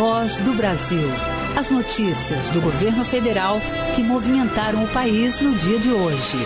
Voz do Brasil. As notícias do governo federal que movimentaram o país no dia de hoje.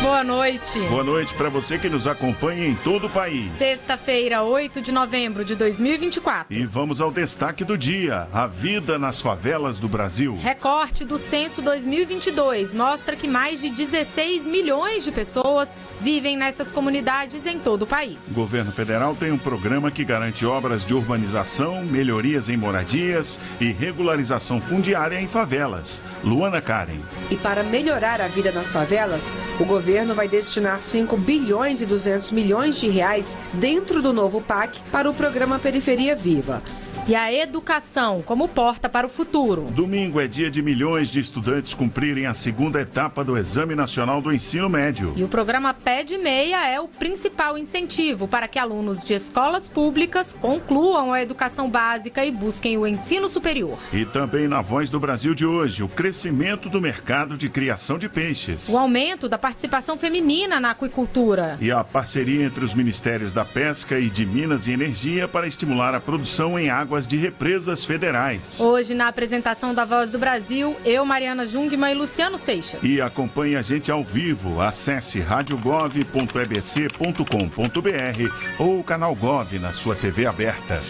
Boa noite. Boa noite para você que nos acompanha em todo o país. Sexta-feira, 8 de novembro de 2024. E vamos ao destaque do dia: a vida nas favelas do Brasil. Recorte do Censo 2022 mostra que mais de 16 milhões de pessoas vivem nessas comunidades em todo o país. O governo federal tem um programa que garante obras de urbanização, melhorias em moradias e regularização fundiária em favelas. Luana Karen. E para melhorar a vida nas favelas, o governo vai destinar 5 bilhões e 200 milhões de reais dentro do novo PAC para o programa Periferia Viva. E a educação como porta para o futuro. Domingo é dia de milhões de estudantes cumprirem a segunda etapa do Exame Nacional do Ensino Médio. E o programa Pede Meia é o principal incentivo para que alunos de escolas públicas concluam a educação básica e busquem o ensino superior. E também na Voz do Brasil de hoje, o crescimento do mercado de criação de peixes. O aumento da participação feminina na aquicultura. E a parceria entre os Ministérios da Pesca e de Minas e Energia para estimular a produção em águas de represas federais. Hoje, na apresentação da Voz do Brasil, eu, Mariana Jungmann e Luciano Seixas. E acompanhe a gente ao vivo. Acesse radiogov.ebc.com.br ou o canal Gov na sua TV aberta.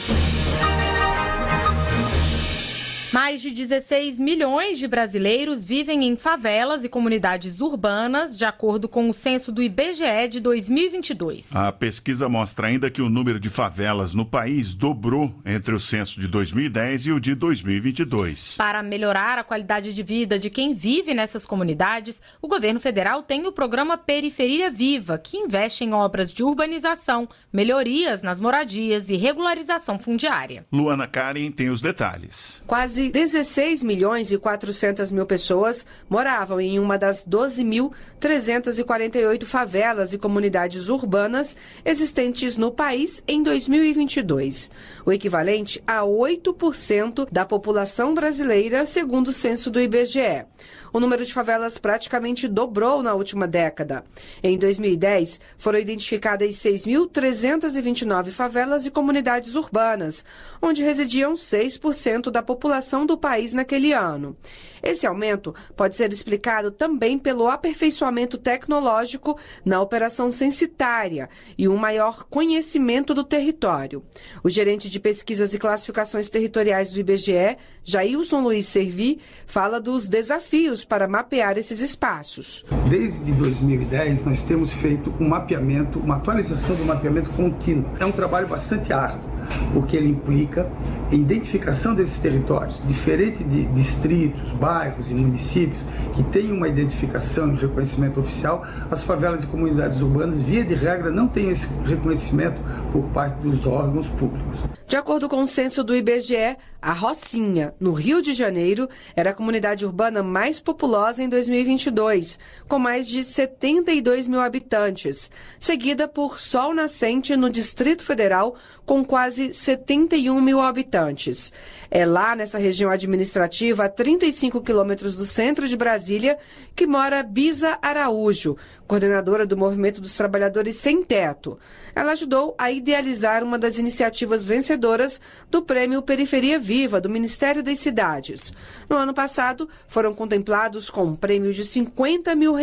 Mais de 16 milhões de brasileiros vivem em favelas e comunidades urbanas, de acordo com o censo do IBGE de 2022. A pesquisa mostra ainda que o número de favelas no país dobrou entre o censo de 2010 e o de 2022. Para melhorar a qualidade de vida de quem vive nessas comunidades, o governo federal tem o programa Periferia Viva, que investe em obras de urbanização, melhorias nas moradias e regularização fundiária. Luana Karen tem os detalhes. Quase 16 milhões e 400 mil pessoas moravam em uma das 12.348 favelas e comunidades urbanas existentes no país em 2022, o equivalente a 8% da população brasileira, segundo o censo do IBGE. O número de favelas praticamente dobrou na última década. Em 2010, foram identificadas 6.329 favelas e comunidades urbanas, onde residiam 6% da população do país naquele ano. Esse aumento pode ser explicado também pelo aperfeiçoamento tecnológico na operação censitária e um maior conhecimento do território. O gerente de pesquisas e classificações territoriais do IBGE, Jailson Luiz Servi, fala dos desafios para mapear esses espaços. Desde 2010, nós temos feito um mapeamento, uma atualização do mapeamento contínuo. É um trabalho bastante árduo, porque ele implica a identificação desses territórios, diferente de distritos, bairros e municípios que têm uma identificação e reconhecimento oficial. As favelas e comunidades urbanas, via de regra, não têm esse reconhecimento por parte dos órgãos públicos. De acordo com o censo do IBGE, a Rocinha, no Rio de Janeiro, era a comunidade urbana mais populosa em 2022, com mais de 72 mil habitantes, seguida por Sol Nascente, no Distrito Federal, com quase 71 mil habitantes. É lá, nessa região administrativa, a 35 quilômetros do centro de Brasília, que mora Bisa Araújo, coordenadora do Movimento dos Trabalhadores Sem Teto. Ela ajudou a idealizar uma das iniciativas vencedoras do Prêmio Periferia Viva, do Ministério das Cidades. No ano passado, foram contemplados com um prêmio de R$50 mil.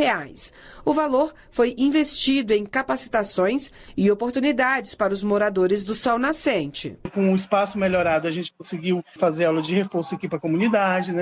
O valor foi investido em capacitações e oportunidades para os moradores do Sol Nascente. Com o espaço melhorado, a gente conseguiu fazer aula de reforço aqui para a comunidade,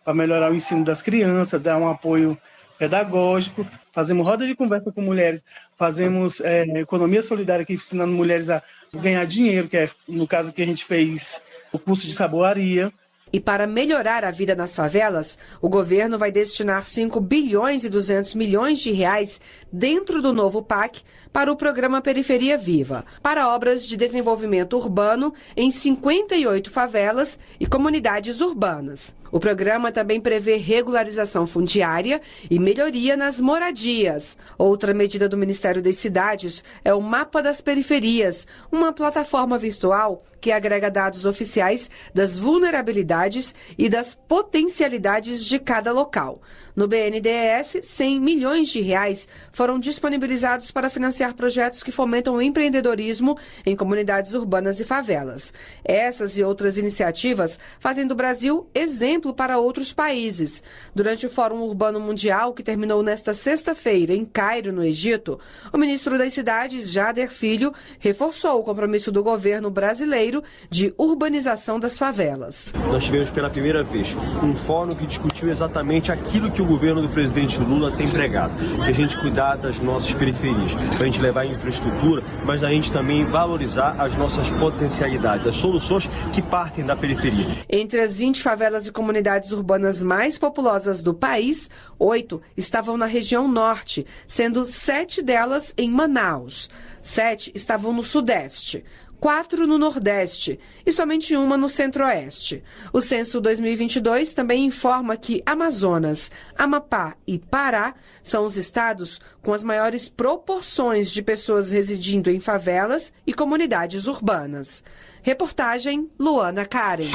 para melhorar o ensino das crianças, dar um apoio pedagógico, fazemos roda de conversa com mulheres, fazemos economia solidária aqui, ensinando mulheres a ganhar dinheiro, que é no caso que a gente fez o curso de saboaria. E para melhorar a vida nas favelas, o governo vai destinar 5 bilhões e 200 milhões de reais dentro do novo PAC para o programa Periferia Viva, para obras de desenvolvimento urbano em 58 favelas e comunidades urbanas. O programa também prevê regularização fundiária e melhoria nas moradias. Outra medida do Ministério das Cidades é o Mapa das Periferias, uma plataforma virtual que agrega dados oficiais das vulnerabilidades e das potencialidades de cada local. No BNDES, 100 milhões de reais foram disponibilizados para financiar projetos que fomentam o empreendedorismo em comunidades urbanas e favelas. Essas e outras iniciativas fazem do Brasil exemplo para outros países. Durante o Fórum Urbano Mundial, que terminou nesta sexta-feira em Cairo, no Egito, o ministro das Cidades, Jader Filho, reforçou o compromisso do governo brasileiro de urbanização das favelas. Nós tivemos pela primeira vez um fórum que discutiu exatamente aquilo que o governo do presidente Lula tem pregado, que a gente cuidar das nossas periferias, para a gente levar infraestrutura, mas a gente também valorizar as nossas potencialidades, as soluções que partem da periferia. Entre as 20 favelas e comunidades urbanas mais populosas do país, 8 estavam na região norte, sendo 7 delas em Manaus. 7 estavam no sudeste. 4 no Nordeste e somente uma no Centro-Oeste. O censo 2022 também informa que Amazonas, Amapá e Pará são os estados com as maiores proporções de pessoas residindo em favelas e comunidades urbanas. Reportagem Luana Karen.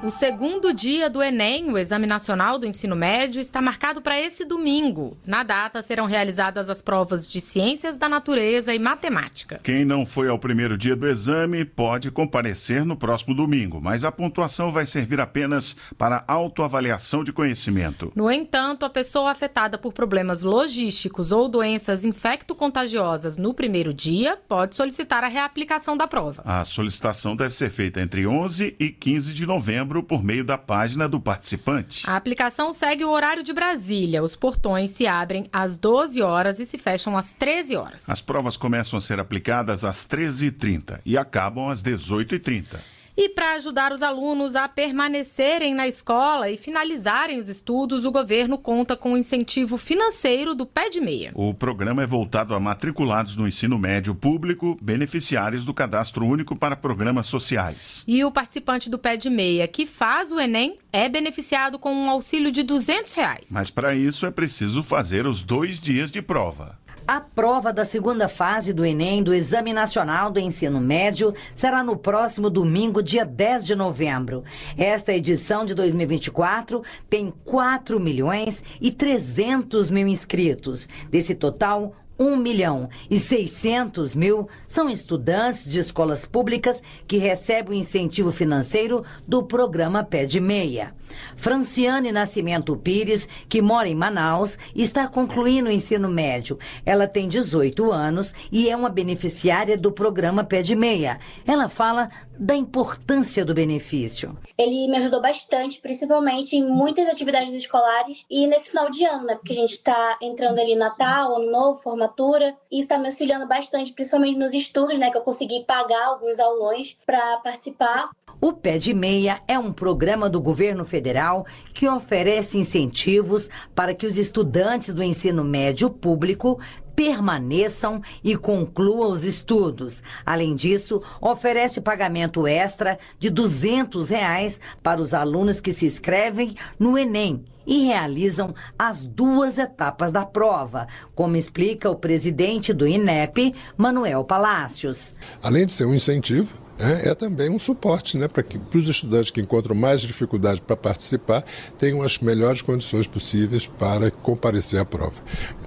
O segundo dia do Enem, o Exame Nacional do Ensino Médio, está marcado para esse domingo. Na data, serão realizadas as provas de Ciências da Natureza e Matemática. Quem não foi ao primeiro dia do exame pode comparecer no próximo domingo, mas a pontuação vai servir apenas para autoavaliação de conhecimento. No entanto, a pessoa afetada por problemas logísticos ou doenças infecto-contagiosas no primeiro dia pode solicitar a reaplicação da prova. A solicitação deve ser feita entre 11 e 15 de novembro por meio da página do participante. A aplicação segue o horário de Brasília. Os portões se abrem às 12 horas e se fecham às 13 horas. As provas começam a ser aplicadas às 13h30 e acabam às 18h30. E para ajudar os alunos a permanecerem na escola e finalizarem os estudos, o governo conta com o incentivo financeiro do Pé de Meia. O programa é voltado a matriculados no ensino médio público, beneficiários do Cadastro Único para Programas Sociais. E o participante do Pé de Meia que faz o Enem é beneficiado com um auxílio de R$200. Mas para isso é preciso fazer os 2 dias de prova. A prova da segunda fase do Enem, do Exame Nacional do Ensino Médio, será no próximo domingo, dia 10 de novembro. Esta edição de 2024 tem 4.300.000 inscritos. Desse total, 1.600.000 são estudantes de escolas públicas que recebem o incentivo financeiro do programa Pé de Meia. Franciane Nascimento Pires, que mora em Manaus, está concluindo o ensino médio. Ela tem 18 anos e é uma beneficiária do programa Pé de Meia. Ela fala da importância do benefício. Ele me ajudou bastante, principalmente em muitas atividades escolares e nesse final de ano, né? Porque a gente está entrando ali Natal, Ano Novo, formatura, e está me auxiliando bastante, principalmente nos estudos, né? Que eu consegui pagar alguns aulões para participar. O Pé de Meia é um programa do governo federal que oferece incentivos para que os estudantes do ensino médio público permaneçam e concluam os estudos. Além disso, oferece pagamento extra de R$200 para os alunos que se inscrevem no Enem e realizam as 2 etapas da prova, como explica o presidente do INEP, Manuel Palácios. Além de ser um incentivo, é também um suporte, para que os estudantes que encontram mais dificuldade para participar tenham as melhores condições possíveis para comparecer à prova.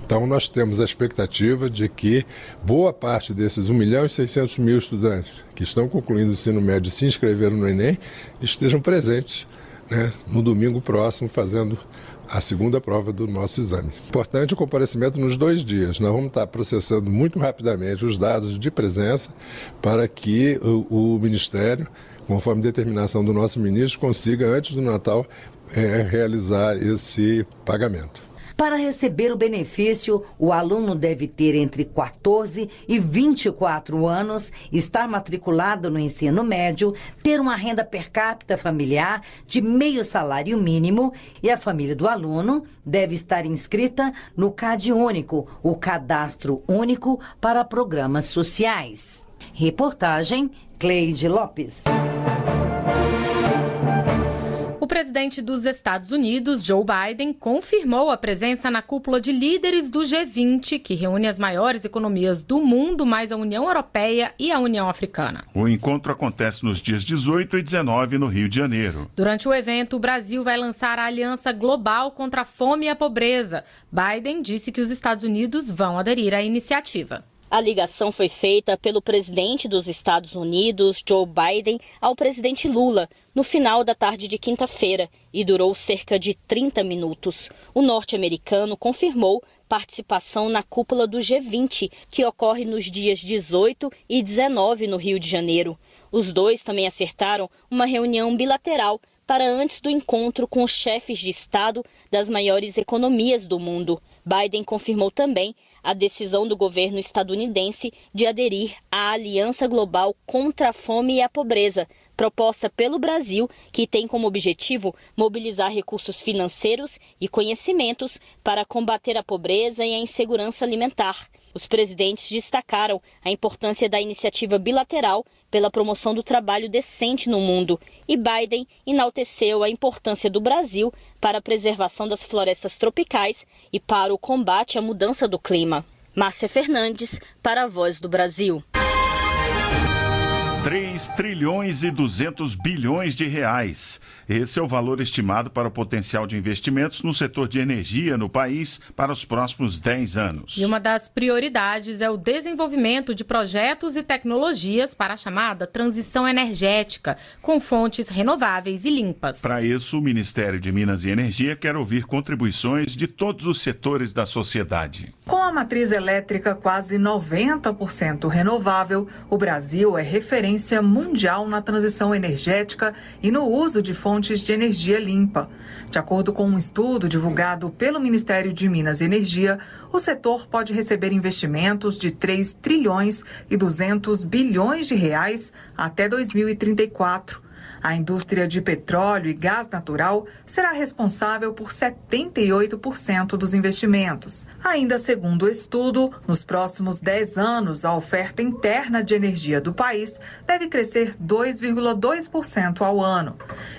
Então, nós temos a expectativa de que boa parte desses 1.600.000 estudantes que estão concluindo o ensino médio e se inscreveram no Enem estejam presentes, no domingo próximo, fazendo a segunda prova do nosso exame. Importante o comparecimento nos 2 dias. Nós vamos estar processando muito rapidamente os dados de presença para que o Ministério, conforme determinação do nosso ministro, consiga, antes do Natal, realizar esse pagamento. Para receber o benefício, o aluno deve ter entre 14 e 24 anos, estar matriculado no ensino médio, ter uma renda per capita familiar de meio salário mínimo e a família do aluno deve estar inscrita no CadÚnico, o Cadastro Único para Programas Sociais. Reportagem Cleide Lopes. O presidente dos Estados Unidos, Joe Biden, confirmou a presença na cúpula de líderes do G20, que reúne as maiores economias do mundo, mais a União Europeia e a União Africana. O encontro acontece nos dias 18 e 19 no Rio de Janeiro. Durante o evento, o Brasil vai lançar a Aliança Global contra a Fome e a Pobreza. Biden disse que os Estados Unidos vão aderir à iniciativa. A ligação foi feita pelo presidente dos Estados Unidos, Joe Biden, ao presidente Lula, no final da tarde de quinta-feira, e durou cerca de 30 minutos. O norte-americano confirmou participação na cúpula do G20, que ocorre nos dias 18 e 19 no Rio de Janeiro. Os dois também acertaram uma reunião bilateral para antes do encontro com os chefes de Estado das maiores economias do mundo. Biden confirmou também a decisão do governo estadunidense de aderir à Aliança Global contra a Fome e a Pobreza, proposta pelo Brasil, que tem como objetivo mobilizar recursos financeiros e conhecimentos para combater a pobreza e a insegurança alimentar. Os presidentes destacaram a importância da iniciativa bilateral pela promoção do trabalho decente no mundo, e Biden enalteceu a importância do Brasil para a preservação das florestas tropicais e para o combate à mudança do clima. Márcia Fernandes, para a Voz do Brasil. 3 trilhões e 200 bilhões de reais. Esse é o valor estimado para o potencial de investimentos no setor de energia no país para os próximos 10 anos. E uma das prioridades é o desenvolvimento de projetos e tecnologias para a chamada transição energética, com fontes renováveis e limpas. Para isso, o Ministério de Minas e Energia quer ouvir contribuições de todos os setores da sociedade. Com a matriz elétrica quase 90% renovável, o Brasil é referência mundial na transição energética e no uso de fontes de energia limpa. De acordo com um estudo divulgado pelo Ministério de Minas e Energia, o setor pode receber investimentos de 3 trilhões e 200 bilhões de reais até 2034. A indústria de petróleo e gás natural será responsável por 78% dos investimentos. Ainda segundo o estudo, nos próximos 10 anos, a oferta interna de energia do país deve crescer 2,2% ao ano.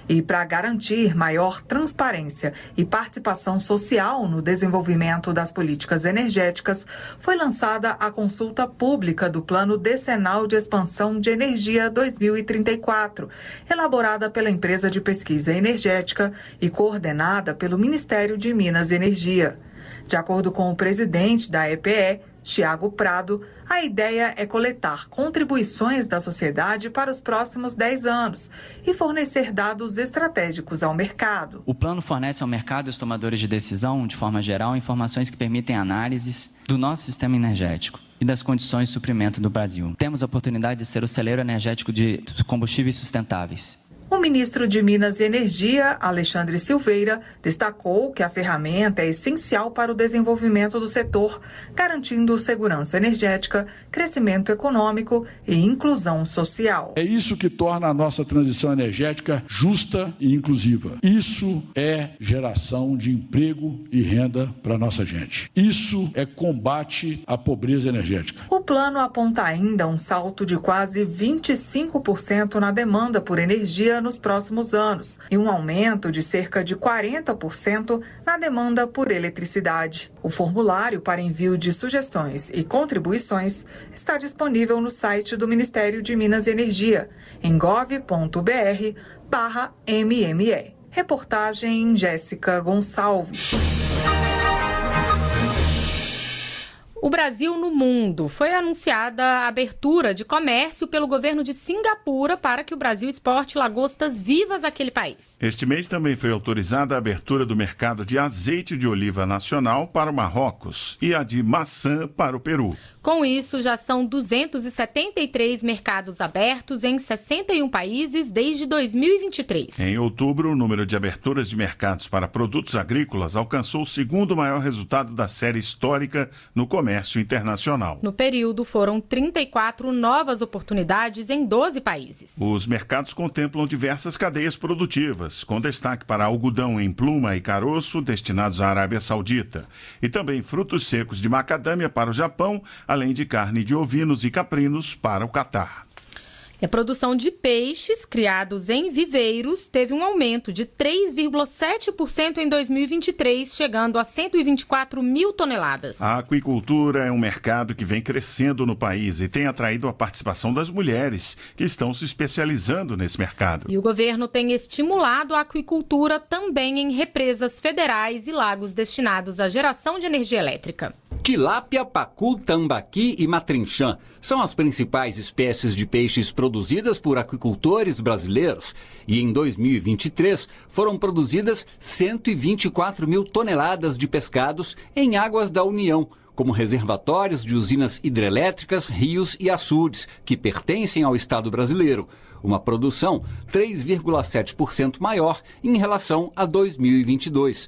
E para garantir maior transparência e participação social no desenvolvimento das políticas energéticas, foi lançada a consulta pública do Plano Decenal de Expansão de Energia 2034, elaborada pela empresa de pesquisa energética e coordenada pelo Ministério de Minas e Energia. De acordo com o presidente da EPE, Tiago Prado, a ideia é coletar contribuições da sociedade para os próximos 10 anos e fornecer dados estratégicos ao mercado. O plano fornece ao mercado e aos tomadores de decisão, de forma geral, informações que permitem análises do nosso sistema energético e das condições de suprimento do Brasil. Temos a oportunidade de ser o celeiro energético de combustíveis sustentáveis. O ministro de Minas e Energia, Alexandre Silveira, destacou que a ferramenta é essencial para o desenvolvimento do setor, garantindo segurança energética, crescimento econômico e inclusão social. É isso que torna a nossa transição energética justa e inclusiva. Isso é geração de emprego e renda para a nossa gente. Isso é combate à pobreza energética. O plano aponta ainda um salto de quase 25% na demanda por energia nos próximos anos e um aumento de cerca de 40% na demanda por eletricidade. O formulário para envio de sugestões e contribuições está disponível no site do Ministério de Minas e Energia, em gov.br/MME. Reportagem Jéssica Gonçalves. O Brasil no mundo. Foi anunciada a abertura de comércio pelo governo de Singapura para que o Brasil exporte lagostas vivas àquele país. Este mês também foi autorizada a abertura do mercado de azeite de oliva nacional para o Marrocos e a de maçã para o Peru. Com isso, já são 273 mercados abertos em 61 países desde 2023. Em outubro, o número de aberturas de mercados para produtos agrícolas alcançou o segundo maior resultado da série histórica no comércio comércio internacional. No período, foram 34 novas oportunidades em 12 países. Os mercados contemplam diversas cadeias produtivas, com destaque para algodão em pluma e caroço destinados à Arábia Saudita, e também frutos secos de macadâmia para o Japão, além de carne de ovinos e caprinos para o Catar. A produção de peixes criados em viveiros teve um aumento de 3,7% em 2023, chegando a 124 mil toneladas. A aquicultura é um mercado que vem crescendo no país e tem atraído a participação das mulheres que estão se especializando nesse mercado. E o governo tem estimulado a aquicultura também em represas federais e lagos destinados à geração de energia elétrica. Tilápia, pacu, tambaqui e matrinchã são as principais espécies de peixes produzidas por aquicultores brasileiros e em 2023 foram produzidas 124 mil toneladas de pescados em águas da União, como reservatórios de usinas hidrelétricas, rios e açudes, que pertencem ao Estado brasileiro. Uma produção 3,7% maior em relação a 2022.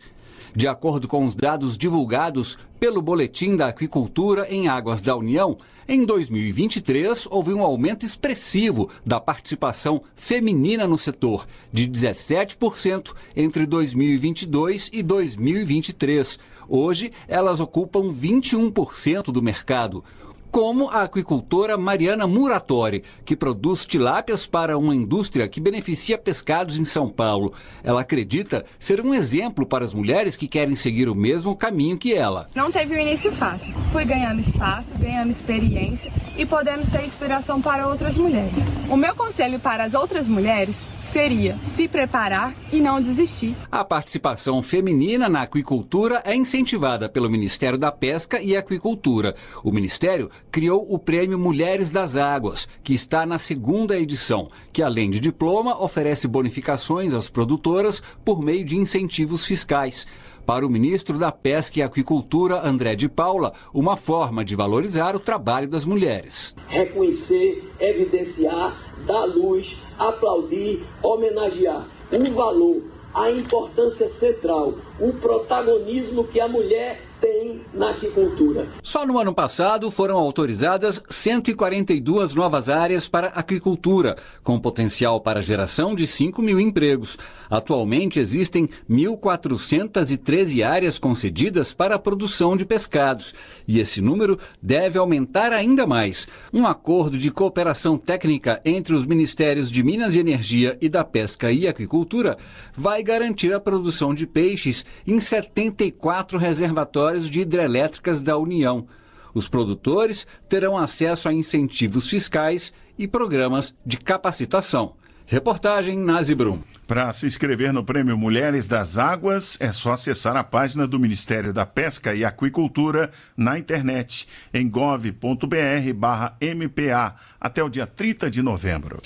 De acordo com os dados divulgados pelo Boletim da Aquicultura em Águas da União, em 2023 houve um aumento expressivo da participação feminina no setor, de 17% entre 2022 e 2023. Hoje, elas ocupam 21% do mercado. Como a aquicultora Mariana Muratori, que produz tilápias para uma indústria que beneficia pescados em São Paulo. Ela acredita ser um exemplo para as mulheres que querem seguir o mesmo caminho que ela. Não teve um início fácil. Fui ganhando espaço, ganhando experiência e podendo ser inspiração para outras mulheres. O meu conselho para as outras mulheres seria se preparar e não desistir. A participação feminina na aquicultura é incentivada pelo Ministério da Pesca e Aquicultura. O Ministério criou o Prêmio Mulheres das Águas, que está na 2ª edição, que além de diploma, oferece bonificações às produtoras por meio de incentivos fiscais. Para o ministro da Pesca e Aquicultura, André de Paula, uma forma de valorizar o trabalho das mulheres. Reconhecer, evidenciar, dar luz, aplaudir, homenagear o valor, a importância central, o protagonismo que a mulher tem na aquicultura. Só no ano passado foram autorizadas 142 novas áreas para aquicultura, com potencial para geração de 5 mil empregos. Atualmente existem 1.413 áreas concedidas para a produção de pescados, e esse número deve aumentar ainda mais. Um acordo de cooperação técnica entre os Ministérios de Minas e Energia e da Pesca e Aquicultura vai garantir a produção de peixes em 74 reservatórios de hidrelétricas da União. Os produtores terão acesso a incentivos fiscais e programas de capacitação. Reportagem Nazi Brum. Para se inscrever no Prêmio Mulheres das Águas, é só acessar a página do Ministério da Pesca e Aquicultura na internet, em gov.br/MPA, até o dia 30 de novembro.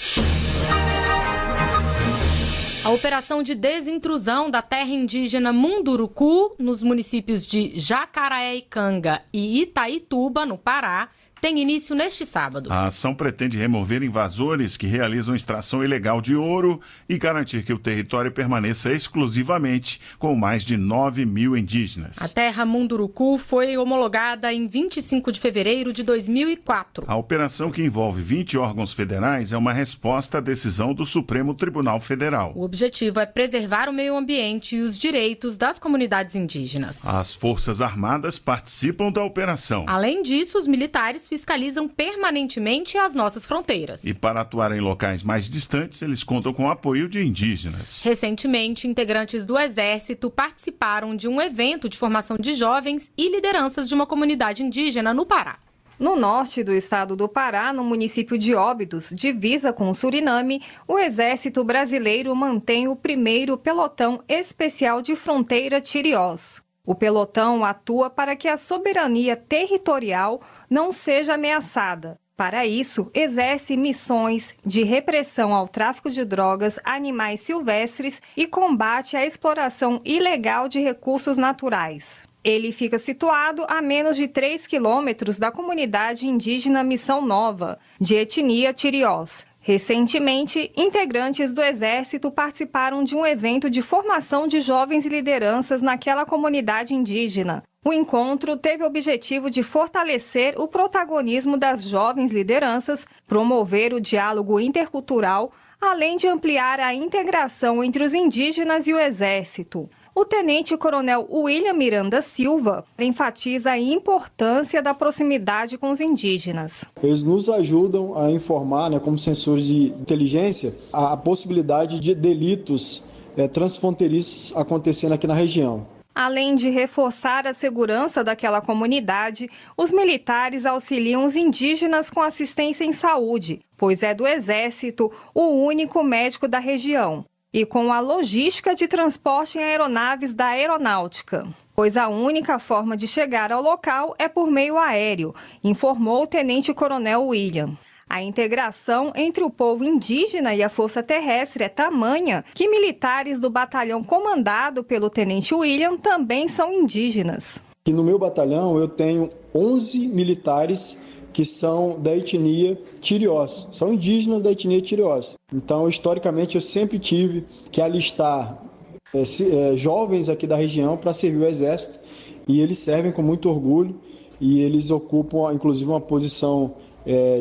A operação de desintrusão da terra indígena Munduruku, nos municípios de Jacaraícanga e Itaituba, no Pará, tem início neste sábado. A ação pretende remover invasores que realizam extração ilegal de ouro e garantir que o território permaneça exclusivamente com mais de 9 mil indígenas. A terra Munduruku foi homologada em 25 de fevereiro de 2004. A operação, que envolve 20 órgãos federais, é uma resposta à decisão do Supremo Tribunal Federal. O objetivo é preservar o meio ambiente e os direitos das comunidades indígenas. As Forças Armadas participam da operação. Além disso, os militares fiscalizam permanentemente as nossas fronteiras. E para atuar em locais mais distantes, eles contam com o apoio de indígenas. Recentemente, integrantes do Exército participaram de um evento de formação de jovens e lideranças de uma comunidade indígena no Pará. No norte do estado do Pará, no município de Óbidos, divisa com o Suriname, o Exército Brasileiro mantém o 1º Pelotão Especial de Fronteira Tiriós. O pelotão atua para que a soberania territorial não seja ameaçada. Para isso, exerce missões de repressão ao tráfico de drogas, animais silvestres e combate à exploração ilegal de recursos naturais. Ele fica situado a menos de 3 quilômetros da comunidade indígena Missão Nova, de etnia Tiriós, Recentemente, integrantes do Exército participaram de um evento de formação de jovens e lideranças naquela comunidade indígena. O encontro teve o objetivo de fortalecer o protagonismo das jovens lideranças, promover o diálogo intercultural, além de ampliar a integração entre os indígenas e o Exército. O tenente-coronel William Miranda Silva enfatiza a importância da proximidade com os indígenas. Eles nos ajudam a informar, como sensores de inteligência, a possibilidade de delitos transfronteiriços acontecendo aqui na região. Além de reforçar a segurança daquela comunidade, os militares auxiliam os indígenas com assistência em saúde, pois é do Exército o único médico da região, e com a logística de transporte em aeronaves da Aeronáutica, pois a única forma de chegar ao local é por meio aéreo, informou o tenente-coronel William. A integração entre o povo indígena e a Força Terrestre é tamanha que militares do batalhão comandado pelo tenente William também são indígenas. E no meu batalhão eu tenho 11 militares que são da etnia Tiriós, são indígenas da etnia Tiriós. Então, historicamente, eu sempre tive que alistar jovens aqui da região para servir o Exército, e eles servem com muito orgulho, e eles ocupam, inclusive, uma posição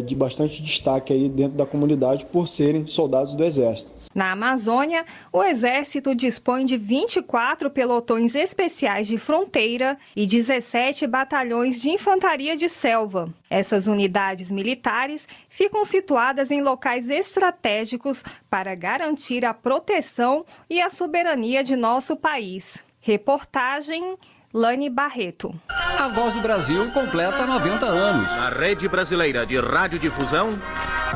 de bastante destaque aí dentro da comunidade por serem soldados do Exército. Na Amazônia, o Exército dispõe de 24 pelotões especiais de fronteira e 17 batalhões de infantaria de selva. Essas unidades militares ficam situadas em locais estratégicos para garantir a proteção e a soberania de nosso país. Reportagem Lani Barreto. A Voz do Brasil completa 90 anos. A Rede Brasileira de Radiodifusão,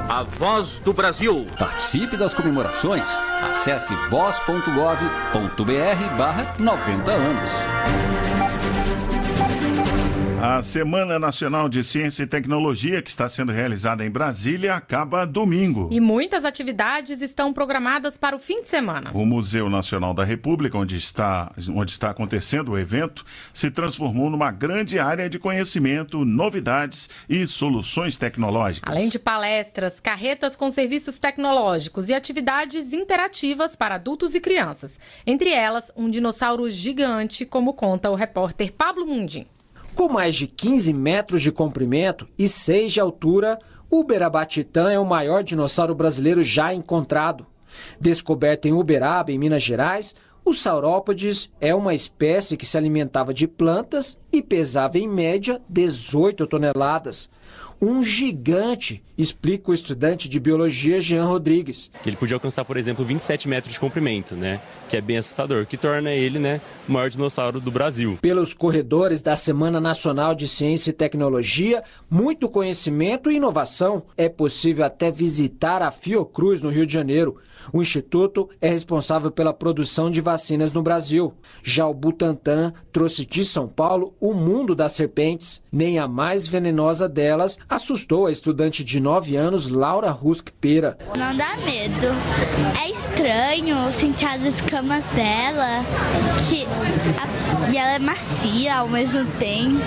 a Voz do Brasil. Participe das comemorações. Acesse voz.gov.br/90 anos. A Semana Nacional de Ciência e Tecnologia, que está sendo realizada em Brasília, acaba domingo. E muitas atividades estão programadas para o fim de semana. O Museu Nacional da República, onde está acontecendo o evento, se transformou numa grande área de conhecimento, novidades e soluções tecnológicas. Além de palestras, carretas com serviços tecnológicos e atividades interativas para adultos e crianças. Entre elas, um dinossauro gigante, como conta o repórter Pablo Mundim. Com mais de 15 metros de comprimento e 6 de altura, o Uberaba-titã é o maior dinossauro brasileiro já encontrado. Descoberto em Uberaba, em Minas Gerais, o saurópodes é uma espécie que se alimentava de plantas e pesava em média 18 toneladas. Um gigante, explica o estudante de biologia Jean Rodrigues. Ele podia alcançar, por exemplo, 27 metros de comprimento, que é bem assustador, que torna ele o maior dinossauro do Brasil. Pelos corredores da Semana Nacional de Ciência e Tecnologia, muito conhecimento e inovação. É possível até visitar a Fiocruz, no Rio de Janeiro. O instituto é responsável pela produção de vacinas no Brasil. Já o Butantan trouxe de São Paulo o mundo das serpentes. Nem a mais venenosa delas assustou a estudante de 9 anos, Laura Rusk Pera. Não dá medo. É estranho sentir as escamas dela, e ela é macia ao mesmo tempo.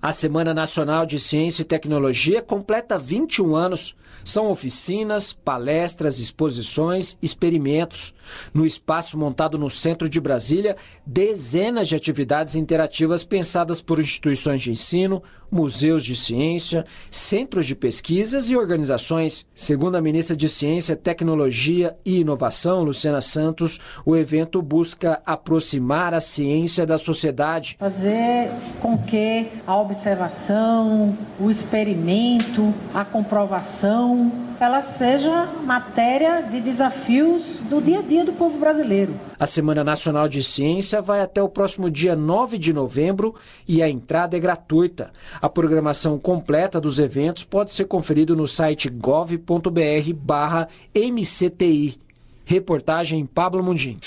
A Semana Nacional de Ciência e Tecnologia completa 21 anos. São oficinas, palestras, exposições, experimentos. No espaço montado no centro de Brasília, dezenas de atividades interativas pensadas por instituições de ensino, museus de ciência, centros de pesquisas e organizações. Segundo a ministra de Ciência, Tecnologia e Inovação, Luciana Santos, o evento busca aproximar a ciência da sociedade. Fazer com que a observação, o experimento, a comprovação, ela seja matéria de desafios do dia a dia do povo brasileiro. A Semana Nacional de Ciência vai até o próximo dia 9 de novembro e a entrada é gratuita. A programação completa dos eventos pode ser conferida no site gov.br/MCTI. Reportagem Pablo Mundim.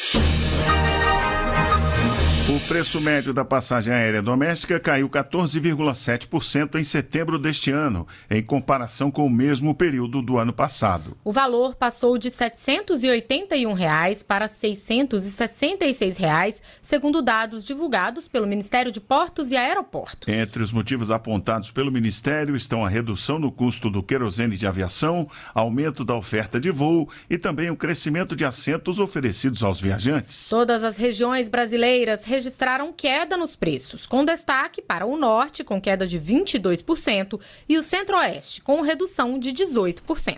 O preço médio da passagem aérea doméstica caiu 14,7% em setembro deste ano, em comparação com o mesmo período do ano passado. O valor passou de R$ 781 para R$ 666, segundo dados divulgados pelo Ministério de Portos e Aeroportos. Entre os motivos apontados pelo Ministério estão a redução no custo do querosene de aviação, aumento da oferta de voo e também o crescimento de assentos oferecidos aos viajantes. Todas as regiões brasileiras registraram queda nos preços, com destaque para o norte, com queda de 22%, e o centro-oeste, com redução de 18%.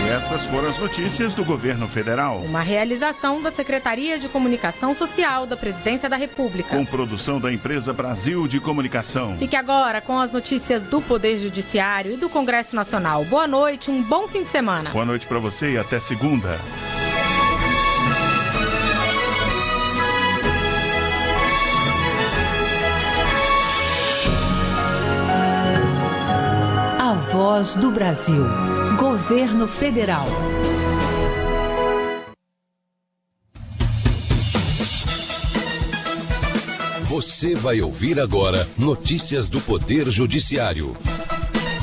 E essas foram as notícias do governo federal. Uma realização da Secretaria de Comunicação Social da Presidência da República. Com produção da empresa Brasil de Comunicação. Fique agora com as notícias do Poder Judiciário e do Congresso Nacional. Boa noite, um bom fim de semana. Boa noite para você e até segunda. A Voz do Brasil. Governo Federal. Você vai ouvir agora notícias do Poder Judiciário.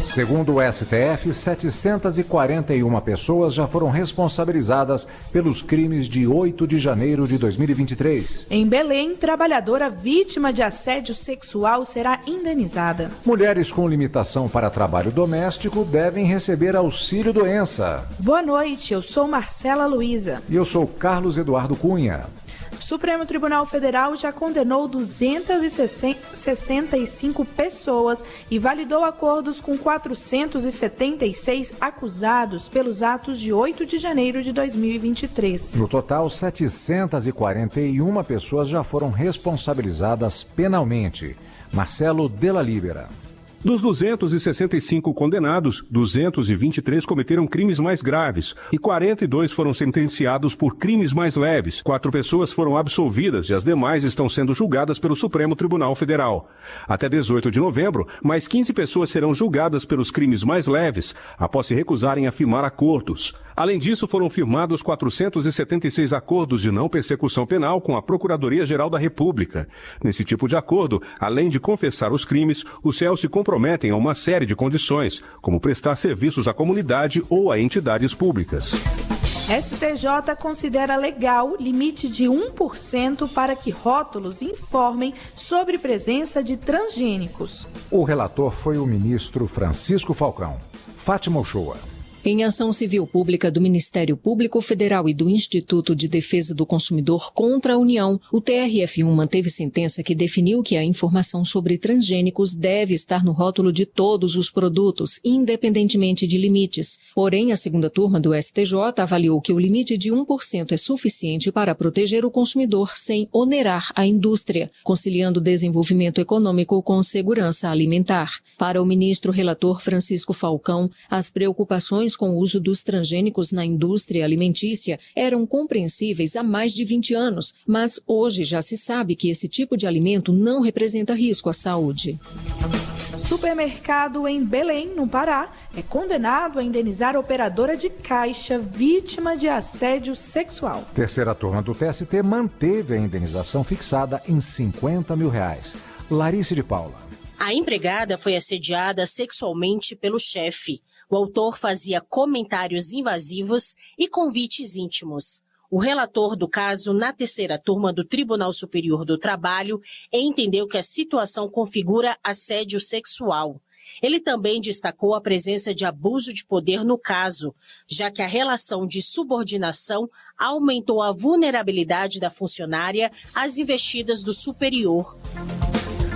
Segundo o STF, 741 pessoas já foram responsabilizadas pelos crimes de 8 de janeiro de 2023. Em Belém, trabalhadora vítima de assédio sexual será indenizada. Mulheres com limitação para trabalho doméstico devem receber auxílio-doença. Boa noite, eu sou Marcela Luiza. E eu sou Carlos Eduardo Cunha. Supremo Tribunal Federal já condenou 265 pessoas e validou acordos com 476 acusados pelos atos de 8 de janeiro de 2023. No total, 741 pessoas já foram responsabilizadas penalmente. Marcelo Della Libera. Dos 265 condenados, 223 cometeram crimes mais graves e 42 foram sentenciados por crimes mais leves. 4 pessoas foram absolvidas e as demais estão sendo julgadas pelo Supremo Tribunal Federal. Até 18 de novembro, mais 15 pessoas serão julgadas pelos crimes mais leves, após se recusarem a firmar acordos. Além disso, foram firmados 476 acordos de não persecução penal com a Procuradoria-Geral da República. Nesse tipo de acordo, além de confessar os crimes, os réus se comprometem a uma série de condições, como prestar serviços à comunidade ou a entidades públicas. STJ considera legal limite de 1% para que rótulos informem sobre presença de transgênicos. O relator foi o ministro Francisco Falcão. Fátima Uchoa. Em ação civil pública do Ministério Público Federal e do Instituto de Defesa do Consumidor contra a União, o TRF1 manteve sentença que definiu que a informação sobre transgênicos deve estar no rótulo de todos os produtos, independentemente de limites. Porém, a segunda turma do STJ avaliou que o limite de 1% é suficiente para proteger o consumidor sem onerar a indústria, conciliando desenvolvimento econômico com segurança alimentar. Para o ministro relator Francisco Falcão, as preocupações com o uso dos transgênicos na indústria alimentícia eram compreensíveis há mais de 20 anos, mas hoje já se sabe que esse tipo de alimento não representa risco à saúde. Supermercado em Belém, no Pará, é condenado a indenizar operadora de caixa vítima de assédio sexual. Terceira turma do TST manteve a indenização fixada em R$50 mil. Larice de Paula. A empregada foi assediada sexualmente pelo chefe. O autor fazia comentários invasivos e convites íntimos. O relator do caso, na terceira turma do Tribunal Superior do Trabalho, entendeu que a situação configura assédio sexual. Ele também destacou a presença de abuso de poder no caso, já que a relação de subordinação aumentou a vulnerabilidade da funcionária às investidas do superior.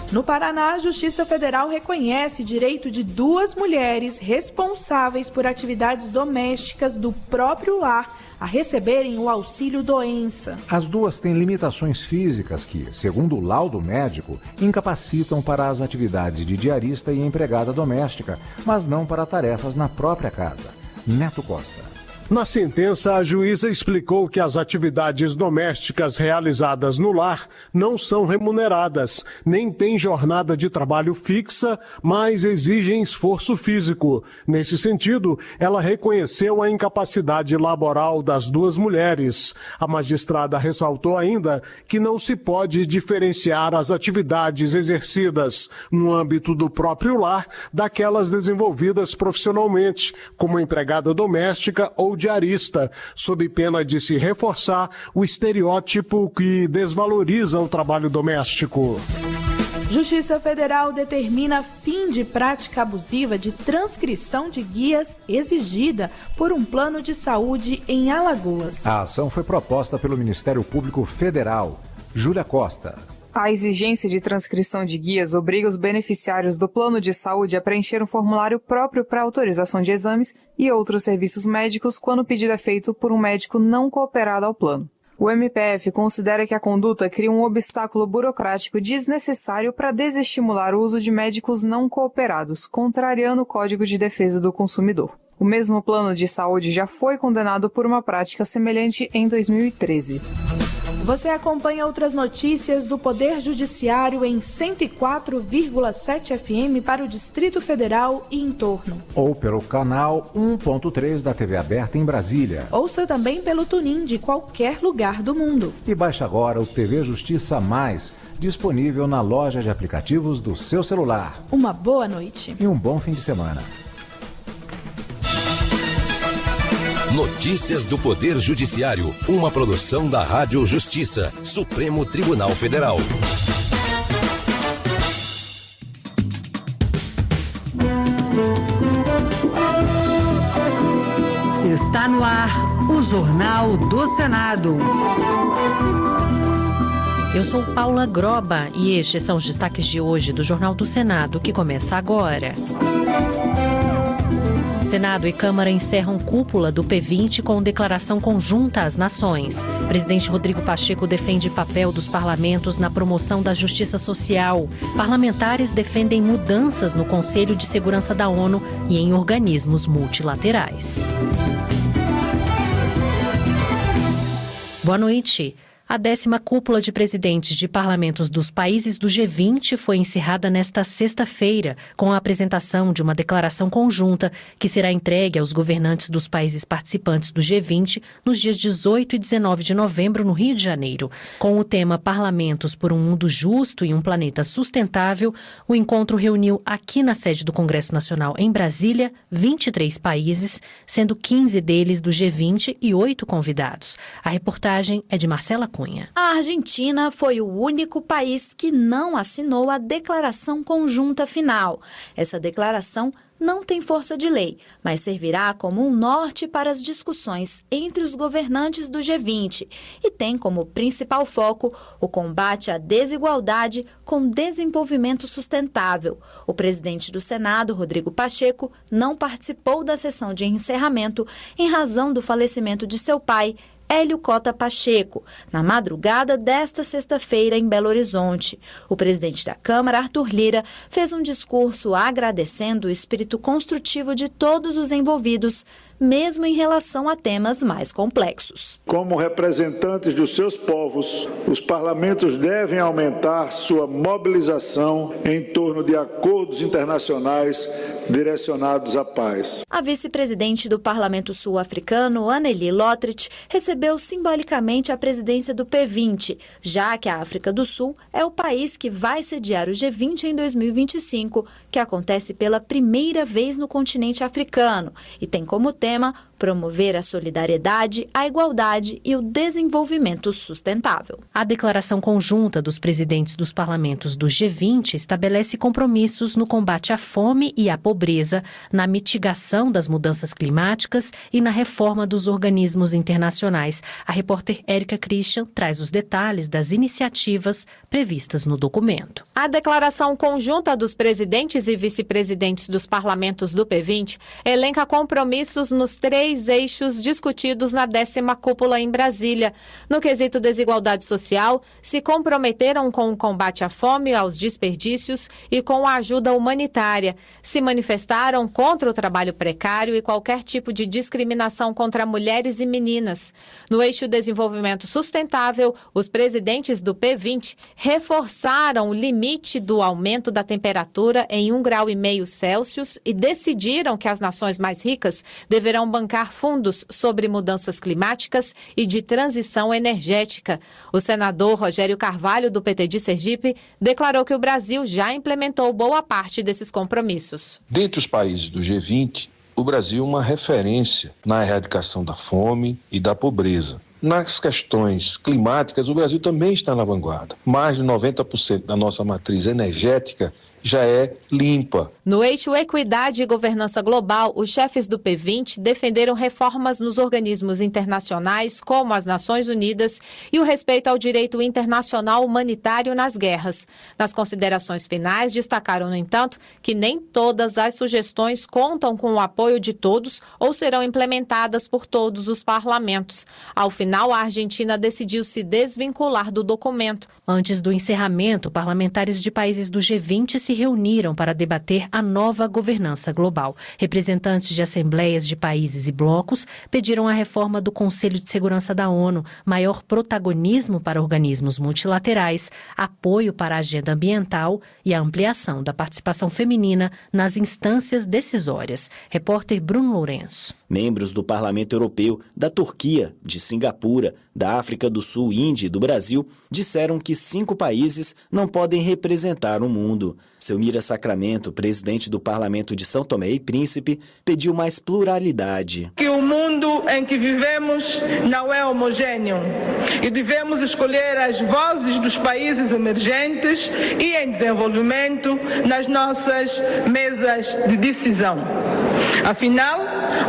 No Paraná, a Justiça Federal reconhece direito de 2 mulheres responsáveis por atividades domésticas do próprio lar a receberem o auxílio-doença. As duas têm limitações físicas que, segundo o laudo médico, incapacitam para as atividades de diarista e empregada doméstica, mas não para tarefas na própria casa. Neto Costa. Na sentença, a juíza explicou que as atividades domésticas realizadas no lar não são remuneradas, nem têm jornada de trabalho fixa, mas exigem esforço físico. Nesse sentido, ela reconheceu a incapacidade laboral das duas mulheres. A magistrada ressaltou ainda que não se pode diferenciar as atividades exercidas no âmbito do próprio lar daquelas desenvolvidas profissionalmente, como empregada doméstica ou diarista, sob pena de se reforçar o estereótipo que desvaloriza o trabalho doméstico. Justiça Federal determina fim de prática abusiva de transcrição de guias exigida por um plano de saúde em Alagoas. A ação foi proposta pelo Ministério Público Federal. Júlia Costa. A exigência de transcrição de guias obriga os beneficiários do plano de saúde a preencher um formulário próprio para autorização de exames e outros serviços médicos quando o pedido é feito por um médico não cooperado ao plano. O MPF considera que a conduta cria um obstáculo burocrático desnecessário para desestimular o uso de médicos não cooperados, contrariando o Código de Defesa do Consumidor. O mesmo plano de saúde já foi condenado por uma prática semelhante em 2013. Você acompanha outras notícias do Poder Judiciário em 104,7 FM para o Distrito Federal e em torno. Ou pelo canal 1.3 da TV aberta em Brasília. Ouça também pelo TuneIn de qualquer lugar do mundo. E baixe agora o TV Justiça Mais, disponível na loja de aplicativos do seu celular. Uma boa noite. E um bom fim de semana. Notícias do Poder Judiciário, uma produção da Rádio Justiça, Supremo Tribunal Federal. Está no ar o Jornal do Senado. Eu sou Paula Groba e estes são os destaques de hoje do Jornal do Senado, que começa agora. Senado e Câmara encerram cúpula do P20 com declaração conjunta às nações. Presidente Rodrigo Pacheco defende papel dos parlamentos na promoção da justiça social. Parlamentares defendem mudanças no Conselho de Segurança da ONU e em organismos multilaterais. Boa noite. A 10ª cúpula de presidentes de parlamentos dos países do G20 foi encerrada nesta sexta-feira, com a apresentação de uma declaração conjunta que será entregue aos governantes dos países participantes do G20 nos dias 18 e 19 de novembro, no Rio de Janeiro. Com o tema Parlamentos por um Mundo Justo e um Planeta Sustentável, o encontro reuniu aqui na sede do Congresso Nacional, em Brasília, 23 países, sendo 15 deles do G20 e 8 convidados. A reportagem é de Marcela Cunha. A Argentina foi o único país que não assinou a declaração conjunta final. Essa declaração não tem força de lei, mas servirá como um norte para as discussões entre os governantes do G20 e tem como principal foco o combate à desigualdade com desenvolvimento sustentável. O presidente do Senado, Rodrigo Pacheco, não participou da sessão de encerramento em razão do falecimento de seu pai, Hélio Cota Pacheco, na madrugada desta sexta-feira em Belo Horizonte. O presidente da Câmara, Arthur Lira, fez um discurso agradecendo o espírito construtivo de todos os envolvidos, mesmo em relação a temas mais complexos. Como representantes dos seus povos, os parlamentos devem aumentar sua mobilização em torno de acordos internacionais direcionados à paz. A vice-presidente do Parlamento Sul-Africano, Anneli Lottrit, recebeu simbolicamente a presidência do P20, já que a África do Sul é o país que vai sediar o G20 em 2025, que acontece pela primeira vez no continente africano e tem como tema promover a solidariedade, a igualdade e o desenvolvimento sustentável. A declaração conjunta dos presidentes dos parlamentos do G20 estabelece compromissos no combate à fome e à pobreza, na mitigação das mudanças climáticas e na reforma dos organismos internacionais. A repórter Érica Christian traz os detalhes das iniciativas previstas no documento. A declaração conjunta dos presidentes e vice-presidentes dos parlamentos do P20 elenca compromissos nos 3 3 eixos discutidos na 10ª cúpula em Brasília. No quesito desigualdade social, se comprometeram com o combate à fome, aos desperdícios e com a ajuda humanitária. Se manifestaram contra o trabalho precário e qualquer tipo de discriminação contra mulheres e meninas. No eixo desenvolvimento sustentável, os presidentes do P20 reforçaram o limite do aumento da temperatura em 1,5 graus Celsius e decidiram que as nações mais ricas deverão bancar fundos sobre mudanças climáticas e de transição energética. O senador Rogério Carvalho, do PT de Sergipe, declarou que o Brasil já implementou boa parte desses compromissos. Dentre os países do G20, o Brasil é uma referência na erradicação da fome e da pobreza. Nas questões climáticas, o Brasil também está na vanguarda. Mais de 90% da nossa matriz energética já é limpa. No eixo Equidade e Governança Global, os chefes do P20 defenderam reformas nos organismos internacionais, como as Nações Unidas, e o respeito ao direito internacional humanitário nas guerras. Nas considerações finais, destacaram, no entanto, que nem todas as sugestões contam com o apoio de todos ou serão implementadas por todos os parlamentos. Ao final, a Argentina decidiu se desvincular do documento. Antes do encerramento, parlamentares de países do G20 se reuniram para debater a nova governança global. Representantes de assembleias de países e blocos pediram a reforma do Conselho de Segurança da ONU, maior protagonismo para organismos multilaterais, apoio para a agenda ambiental e a ampliação da participação feminina nas instâncias decisórias. Repórter Bruno Lourenço. Membros do Parlamento Europeu, da Turquia, de Singapura, da África do Sul, Índia e do Brasil disseram que 5 países não podem representar o mundo. Selmira Sacramento, presidente do Parlamento de São Tomé e Príncipe, pediu mais pluralidade. Que o mundo em que vivemos não é homogêneo e devemos escolher as vozes dos países emergentes e em desenvolvimento nas nossas mesas de decisão. Afinal,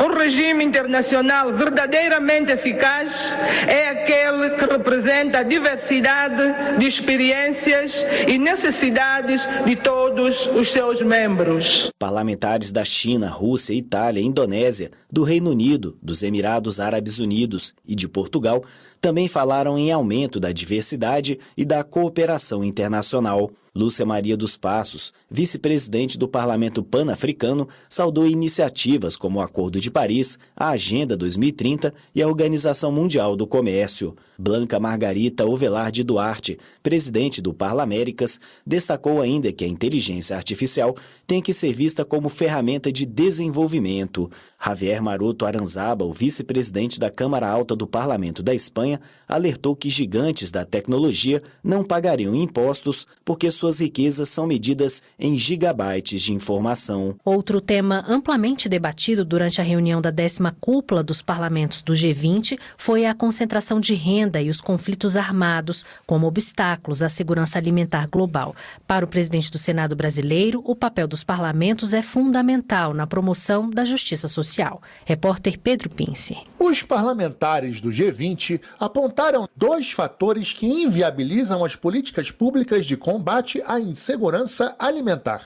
um regime internacional verdadeiramente eficaz é aquele que representa a diversidade de experiências e necessidades de todos os seus membros. Parlamentares da China, Rússia, Itália, Indonésia, do Reino Unido, dos Emirados Árabes Unidos e de Portugal também falaram em aumento da diversidade e da cooperação internacional. Lúcia Maria dos Passos, vice-presidente do Parlamento Pan-Africano, saudou iniciativas como o Acordo de Paris, a Agenda 2030 e a Organização Mundial do Comércio. Blanca Margarita Ovelarde Duarte, presidente do Parlaméricas, destacou ainda que a inteligência artificial tem que ser vista como ferramenta de desenvolvimento. Javier Maroto Aranzábal, vice-presidente da Câmara Alta do Parlamento da Espanha, alertou que gigantes da tecnologia não pagariam impostos porque suas riquezas são medidas em gigabytes de informação. Outro tema amplamente debatido durante a reunião da 10ª cúpula dos parlamentos do G20 foi a concentração de renda e os conflitos armados como obstáculos à segurança alimentar global. Para o presidente do Senado brasileiro, o papel dos parlamentos é fundamental na promoção da justiça social. Repórter Pedro Pince. Os parlamentares do G20 apontaram 2 fatores que inviabilizam as políticas públicas de combate à insegurança alimentar: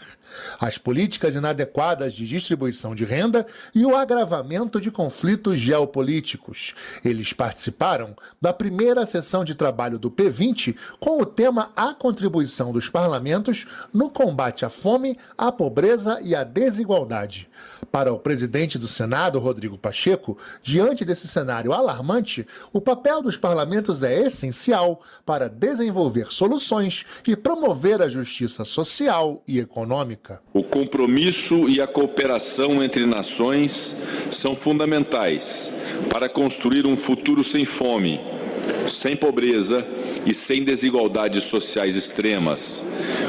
as políticas inadequadas de distribuição de renda e o agravamento de conflitos geopolíticos. Eles participaram da primeira sessão de trabalho do P20 com o tema A Contribuição dos Parlamentos no Combate à Fome, à Pobreza e à Desigualdade. Para o presidente do Senado, Rodrigo Pacheco, diante desse cenário alarmante, o papel dos parlamentos é essencial para desenvolver soluções e promover a justiça social e econômica. O compromisso e a cooperação entre nações são fundamentais para construir um futuro sem fome, sem pobreza e sem desigualdades sociais extremas,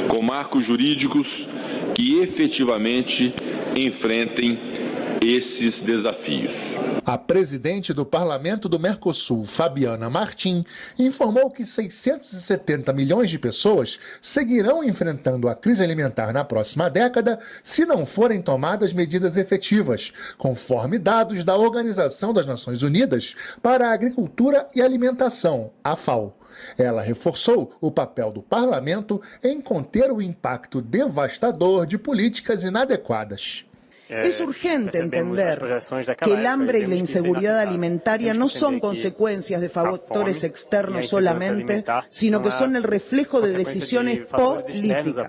com marcos jurídicos que efetivamente enfrentem esses desafios. A presidente do Parlamento do Mercosul, Fabiana Martim, informou que 670 milhões de pessoas seguirão enfrentando a crise alimentar na próxima década se não forem tomadas medidas efetivas, conforme dados da Organização das Nações Unidas para a Agricultura e Alimentação, a FAO. Ela reforçou o papel do parlamento em conter o impacto devastador de políticas inadequadas. Es urgente entender que el hambre y la inseguridad alimentaria no son consecuencias de factores externos solamente, sino que son el reflejo de decisiones políticas.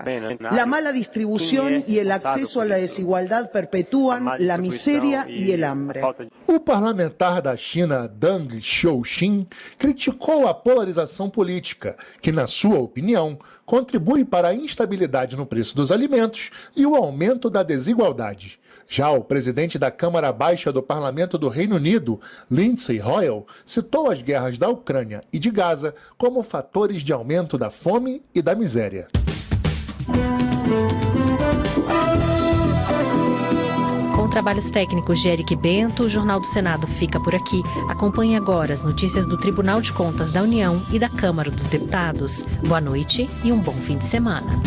La mala distribuição e o acesso à desigualdade perpetuam a miséria e o hambre. O parlamentar da China, Deng Xiaoxin, criticou a polarização política, que, na sua opinião, contribui para a instabilidade no preço dos alimentos e o aumento da desigualdade. Já o presidente da Câmara Baixa do Parlamento do Reino Unido, Lindsay Hoyle, citou as guerras da Ucrânia e de Gaza como fatores de aumento da fome e da miséria. Com trabalhos técnicos de Eric Bento, o Jornal do Senado fica por aqui. Acompanhe agora as notícias do Tribunal de Contas da União e da Câmara dos Deputados. Boa noite e um bom fim de semana.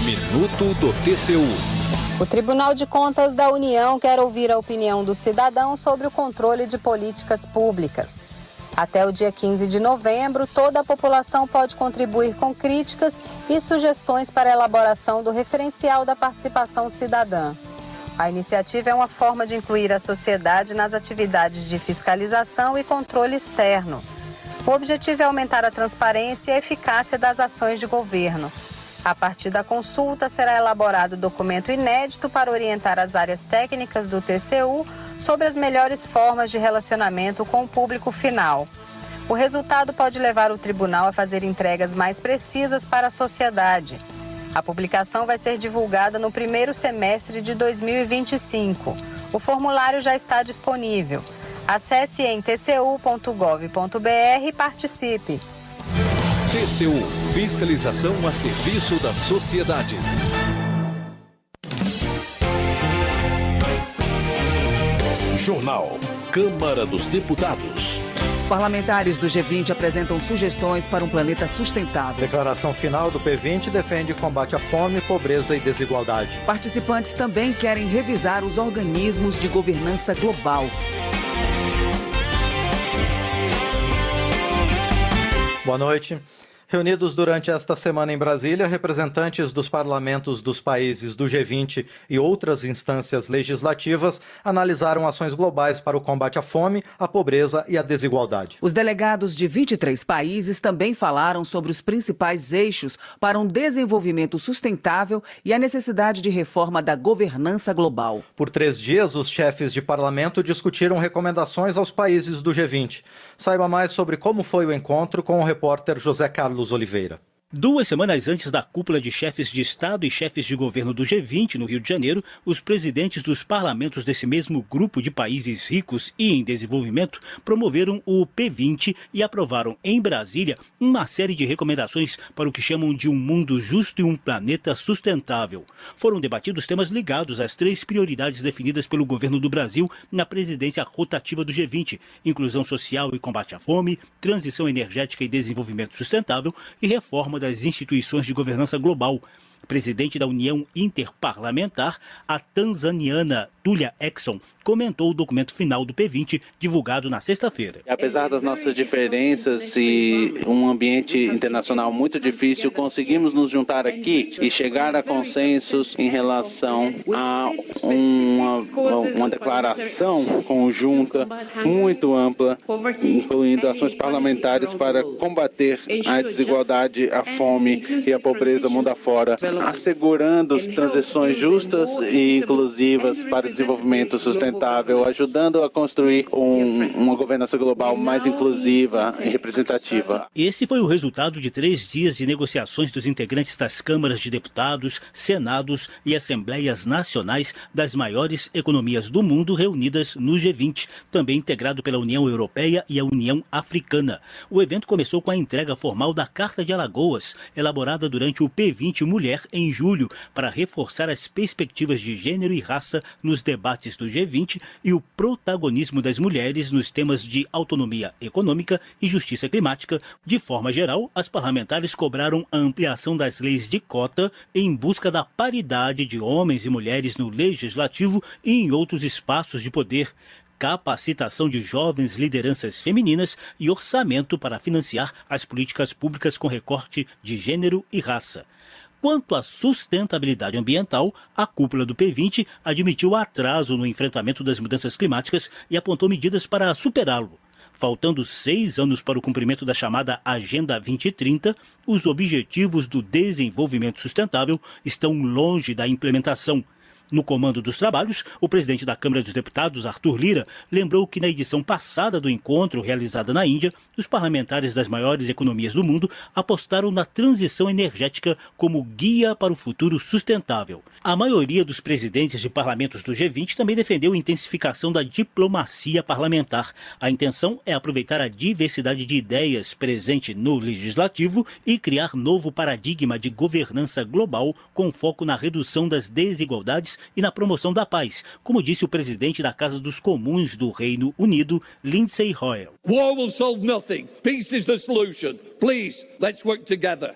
Minuto do TCU. O Tribunal de Contas da União quer ouvir a opinião do cidadão sobre o controle de políticas públicas. Até o dia 15 de novembro, toda a população pode contribuir com críticas e sugestões para a elaboração do referencial da participação cidadã. A iniciativa é uma forma de incluir a sociedade nas atividades de fiscalização e controle externo. O objetivo é aumentar a transparência e a eficácia das ações de governo. A partir da consulta, será elaborado documento inédito para orientar as áreas técnicas do TCU sobre as melhores formas de relacionamento com o público final. O resultado pode levar o tribunal a fazer entregas mais precisas para a sociedade. A publicação vai ser divulgada no primeiro semestre de 2025. O formulário já está disponível. Acesse em tcu.gov.br e participe. TCU, fiscalização a serviço da sociedade. Jornal Câmara dos Deputados. Parlamentares do G20 apresentam sugestões para um planeta sustentável. Declaração final do P20 defende combate à fome, pobreza e desigualdade. Participantes também querem revisar os organismos de governança global. Boa noite. Reunidos durante esta semana em Brasília, representantes dos parlamentos dos países do G20 e outras instâncias legislativas analisaram ações globais para o combate à fome, à pobreza e à desigualdade. Os delegados de 23 países também falaram sobre os principais eixos para um desenvolvimento sustentável e a necessidade de reforma da governança global. Por 3 dias, os chefes de parlamento discutiram recomendações aos países do G20. Saiba mais sobre como foi o encontro com o repórter José Carlos Oliveira. 2 semanas antes da cúpula de chefes de Estado e chefes de governo do G20 no Rio de Janeiro, os presidentes dos parlamentos desse mesmo grupo de países ricos e em desenvolvimento promoveram o P20 e aprovaram em Brasília uma série de recomendações para o que chamam de um mundo justo e um planeta sustentável. Foram debatidos temas ligados às 3 prioridades definidas pelo governo do Brasil na presidência rotativa do G20: inclusão social e combate à fome, transição energética e desenvolvimento sustentável e reforma das instituições de governança global. Presidente da União Interparlamentar, a tanzaniana Tulia Ackson, comentou o documento final do P20, divulgado na sexta-feira. Apesar das nossas diferenças e um ambiente internacional muito difícil, conseguimos nos juntar aqui e chegar a consensos em relação a uma declaração conjunta muito ampla, incluindo ações parlamentares para combater a desigualdade, a fome e a pobreza mundo afora, assegurando transições justas e inclusivas para o desenvolvimento sustentável, ajudando a construir uma governança global mais inclusiva e representativa. Esse foi o resultado de 3 dias de negociações dos integrantes das câmaras de deputados, senados e assembleias nacionais das maiores economias do mundo reunidas no G20, também integrado pela União Europeia e a União Africana. O evento começou com a entrega formal da Carta de Alagoas, elaborada durante o P20 Mulher em julho, para reforçar as perspectivas de gênero e raça nos debates do G20 e o protagonismo das mulheres nos temas de autonomia econômica e justiça climática. De forma geral, as parlamentares cobraram a ampliação das leis de cota em busca da paridade de homens e mulheres no legislativo e em outros espaços de poder. capacitação de jovens lideranças femininas e orçamento para financiar as políticas públicas com recorte de gênero e raça. Quanto à sustentabilidade ambiental, a cúpula do P20 admitiu atraso no enfrentamento das mudanças climáticas e apontou medidas para superá-lo. Faltando 6 anos para o cumprimento da chamada Agenda 2030, os objetivos do desenvolvimento sustentável estão longe da implementação. No comando dos trabalhos, o presidente da Câmara dos Deputados, Arthur Lira, lembrou que na edição passada do encontro realizada na Índia, os parlamentares das maiores economias do mundo apostaram na transição energética como guia para o futuro sustentável. A maioria dos presidentes de parlamentos do G20 também defendeu a intensificação da diplomacia parlamentar. A intenção é aproveitar a diversidade de ideias presente no legislativo e criar novo paradigma de governança global com foco na redução das desigualdades e na promoção da paz, como disse o presidente da Casa dos Comuns do Reino Unido, Lindsay Hoyle. War will solve nothing. Peace is the solution. Please, let's work together.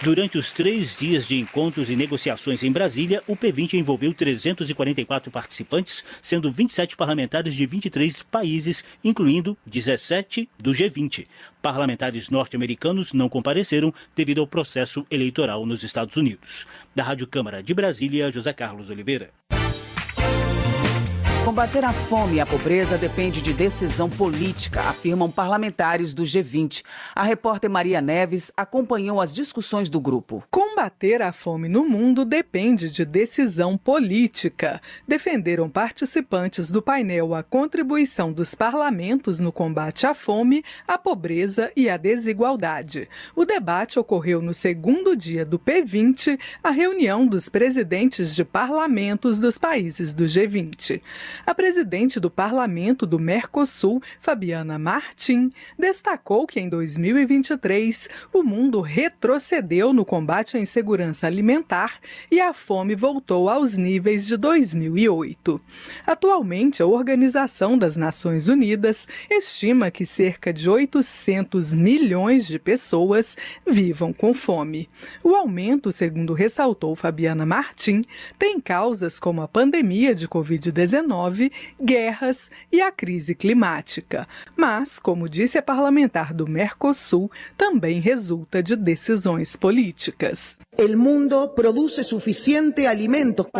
Durante os 3 dias de encontros e negociações em Brasília, o P20 envolveu 344 participantes, sendo 27 parlamentares de 23 países, incluindo 17 do G20. Parlamentares norte-americanos não compareceram devido ao processo eleitoral nos Estados Unidos. Da Rádio Câmara de Brasília, José Carlos Oliveira. Combater a fome e a pobreza depende de decisão política, afirmam parlamentares do G20. A repórter Maria Neves acompanhou as discussões do grupo. Combater a fome no mundo depende de decisão política, defenderam participantes do painel a contribuição dos parlamentos no combate à fome, à pobreza e à desigualdade. O debate ocorreu no segundo dia do P20, a reunião dos presidentes de parlamentos dos países do G20. A presidente do Parlamento do Mercosul, Fabiana Martins, destacou que em 2023 o mundo retrocedeu no combate à insegurança alimentar e a fome voltou aos níveis de 2008. Atualmente, a Organização das Nações Unidas estima que cerca de 800 milhões de pessoas vivam com fome. O aumento, segundo ressaltou Fabiana Martins, tem causas como a pandemia de Covid-19, guerras e a crise climática. Mas, como disse a parlamentar do Mercosul, também resulta de decisões políticas. O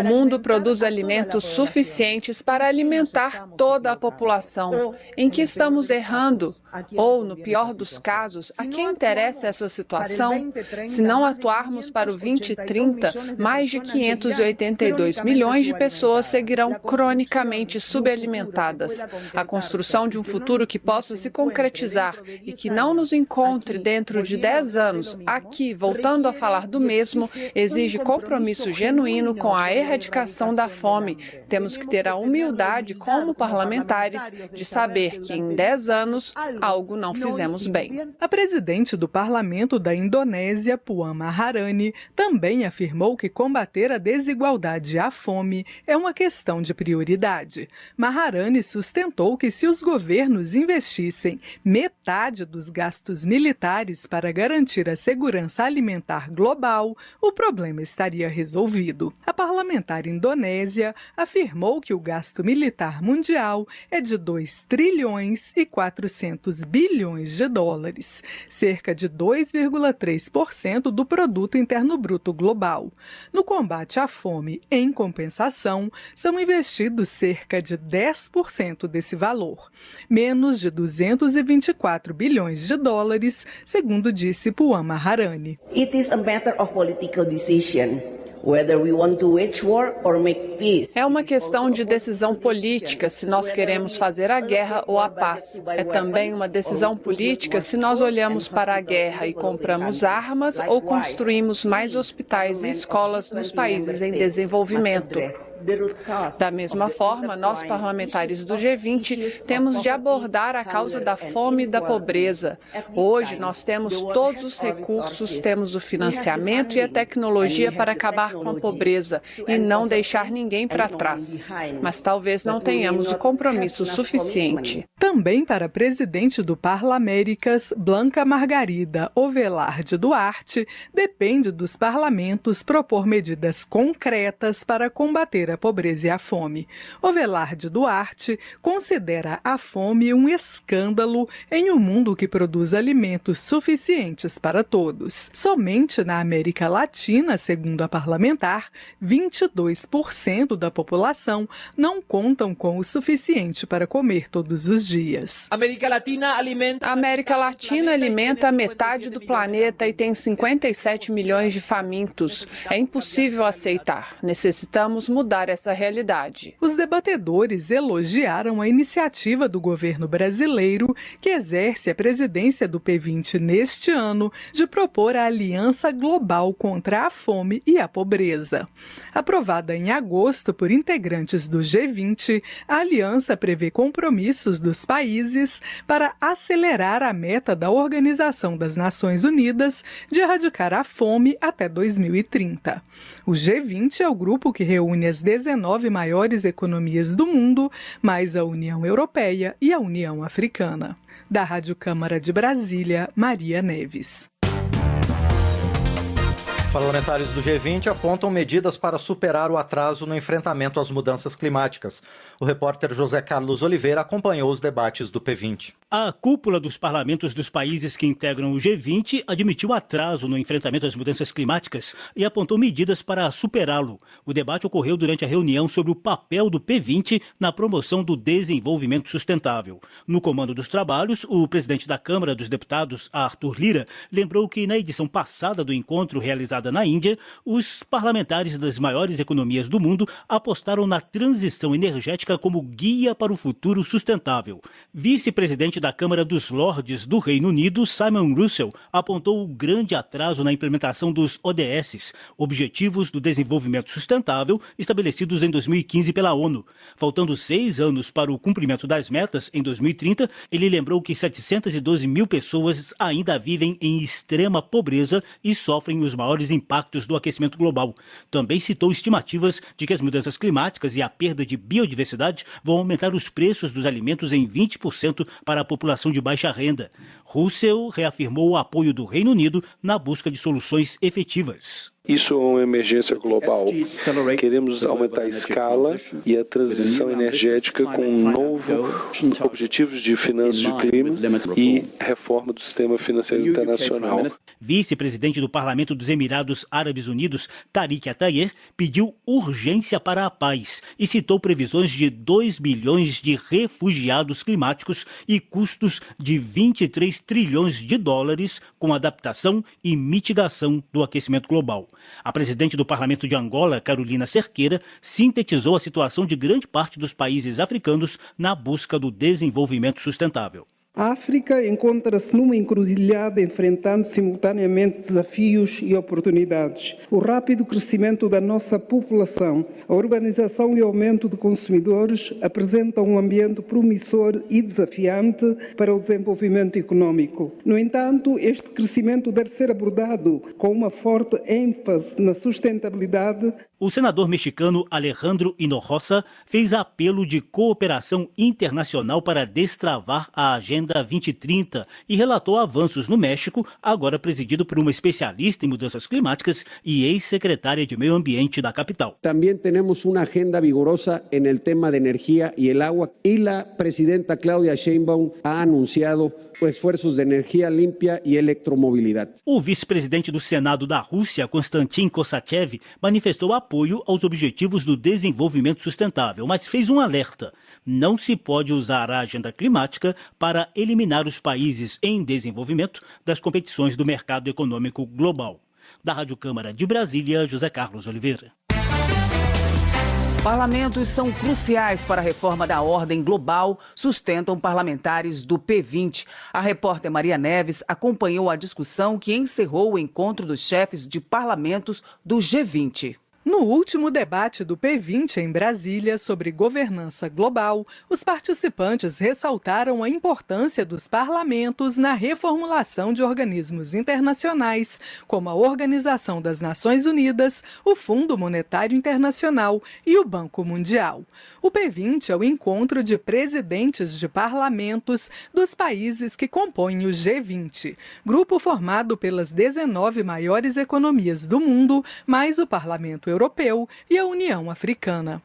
mundo produz alimentos suficientes para alimentar toda a população. Em que estamos errando? Ou, no pior dos casos, a quem interessa essa situação? Se não atuarmos para o 2030, mais de 582 milhões de pessoas seguirão cronicamente subalimentadas. A construção de um futuro que possa se concretizar e que não nos encontre dentro de 10 anos, aqui, voltando a falar do mesmo, exige compromisso genuíno com a erradicação da fome. Temos que ter a humildade, como parlamentares, de saber que em 10 anos algo não fizemos bem. A presidente do Parlamento da Indonésia, Puan Maharani, também afirmou que combater a desigualdade e a fome é uma questão de prioridade. Maharani sustentou que se os governos investissem metade dos gastos militares para garantir a segurança alimentar global, o problema estaria resolvido. A parlamentar indonésia afirmou que o gasto militar mundial é de 2 trilhões e 400 bilhões de dólares, cerca de 2,3% do produto interno bruto global. No combate à fome, em compensação, são investidos cerca de 10% desse valor, menos de 224 bilhões de dólares, segundo disse Puan Maharani. It is a matter of political decision. Whether we want to wage war or make peace. É uma questão de decisão política se nós queremos fazer a guerra ou a paz. É também uma decisão política se nós olhamos para a guerra e compramos armas ou construímos mais hospitais e escolas nos países em desenvolvimento. Da mesma forma, nós parlamentares do G20 temos de abordar a causa da fome e da pobreza. Hoje nós temos todos os recursos, temos o financiamento e a tecnologia para acabar com a pobreza e não deixar ninguém para trás. Mas talvez não tenhamos o compromisso suficiente. também para a presidente do Parlaméricas, Blanca Margarida Ovelarde Duarte, depende dos parlamentos propor medidas concretas para combater a pobreza e a fome. Ovelarde Duarte considera a fome um escândalo em um mundo que produz alimentos suficientes para todos. Somente na América Latina, segundo a parlamentar, 22% da população não contam com o suficiente para comer todos os dias. A América Latina alimenta metade do planeta e tem 57 milhões de famintos. É impossível aceitar. Necessitamos mudar essa realidade. Os debatedores elogiaram a iniciativa do governo brasileiro, que exerce a presidência do P20 neste ano, de propor a Aliança Global contra a Fome e a Pobreza. Aprovada em agosto por integrantes do G20, a aliança prevê compromissos dos países para acelerar a meta da Organização das Nações Unidas de erradicar a fome até 2030. O G20 é o grupo que reúne as 19 maiores economias do mundo, mais a União Europeia e a União Africana. Da Rádio Câmara de Brasília, Maria Neves. Parlamentares do G20 apontam medidas para superar o atraso no enfrentamento às mudanças climáticas. O repórter José Carlos Oliveira acompanhou os debates do P20. A cúpula dos parlamentos dos países que integram o G20 admitiu atraso no enfrentamento às mudanças climáticas e apontou medidas para superá-lo. O debate ocorreu durante a reunião sobre o papel do P20 na promoção do desenvolvimento sustentável. No comando dos trabalhos, o presidente da Câmara dos Deputados, Arthur Lira, lembrou que na edição passada do encontro realizado na Índia, os parlamentares das maiores economias do mundo apostaram na transição energética como guia para o futuro sustentável. Vice-presidente da Câmara dos Lordes do Reino Unido, Simon Russell, apontou o grande atraso na implementação dos ODS, Objetivos do Desenvolvimento Sustentável, estabelecidos em 2015 pela ONU. Faltando 6 anos para o cumprimento das metas, em 2030, ele lembrou que 712 mil pessoas ainda vivem em extrema pobreza e sofrem os maiores impactos do aquecimento global. Também citou estimativas de que as mudanças climáticas e a perda de biodiversidade vão aumentar os preços dos alimentos em 20% para a população de baixa renda. Russell reafirmou o apoio do Reino Unido na busca de soluções efetivas. Isso é uma emergência global. Queremos aumentar a escala e a transição energética com um novo objetivos de finanças de clima e reforma do sistema financeiro internacional. Vice-presidente do Parlamento dos Emirados Árabes Unidos, Tariq Atayer, pediu urgência para a paz e citou previsões de 2 bilhões de refugiados climáticos e custos de 23 trilhões de dólares com adaptação e mitigação do aquecimento global. A presidente do Parlamento de Angola, Carolina Cerqueira, sintetizou a situação de grande parte dos países africanos na busca do desenvolvimento sustentável. A África encontra-se numa encruzilhada enfrentando simultaneamente desafios e oportunidades. O rápido crescimento da nossa população, a urbanização e o aumento de consumidores apresentam um ambiente promissor e desafiante para o desenvolvimento econômico. No entanto, este crescimento deve ser abordado com uma forte ênfase na sustentabilidade. O senador mexicano Alejandro Hinojosa fez apelo de cooperação internacional para destravar a Agenda 2030 e relatou avanços no México, agora presidido por uma especialista em mudanças climáticas e ex-secretária de Meio Ambiente da capital. Também temos uma agenda vigorosa no tema de energia e água e a presidenta Claudia Sheinbaum ha anunciado esforços de energia limpa e eletromobilidade. O vice-presidente do Senado da Rússia, Konstantin Kosachev, manifestou apoio aos objetivos do desenvolvimento sustentável, mas fez um alerta. Não se pode usar a agenda climática para eliminar os países em desenvolvimento das competições do mercado econômico global. Da Rádio Câmara de Brasília, José Carlos Oliveira. Parlamentos são cruciais para a reforma da ordem global, sustentam parlamentares do P20. A repórter Maria Neves acompanhou a discussão que encerrou o encontro dos chefes de parlamentos do G20. No último debate do P20 em Brasília sobre governança global, os participantes ressaltaram a importância dos parlamentos na reformulação de organismos internacionais, como a Organização das Nações Unidas, o Fundo Monetário Internacional e o Banco Mundial. O P20 é o encontro de presidentes de parlamentos dos países que compõem o G20, grupo formado pelas 19 maiores economias do mundo, mais o Parlamento Europeu e a União Africana.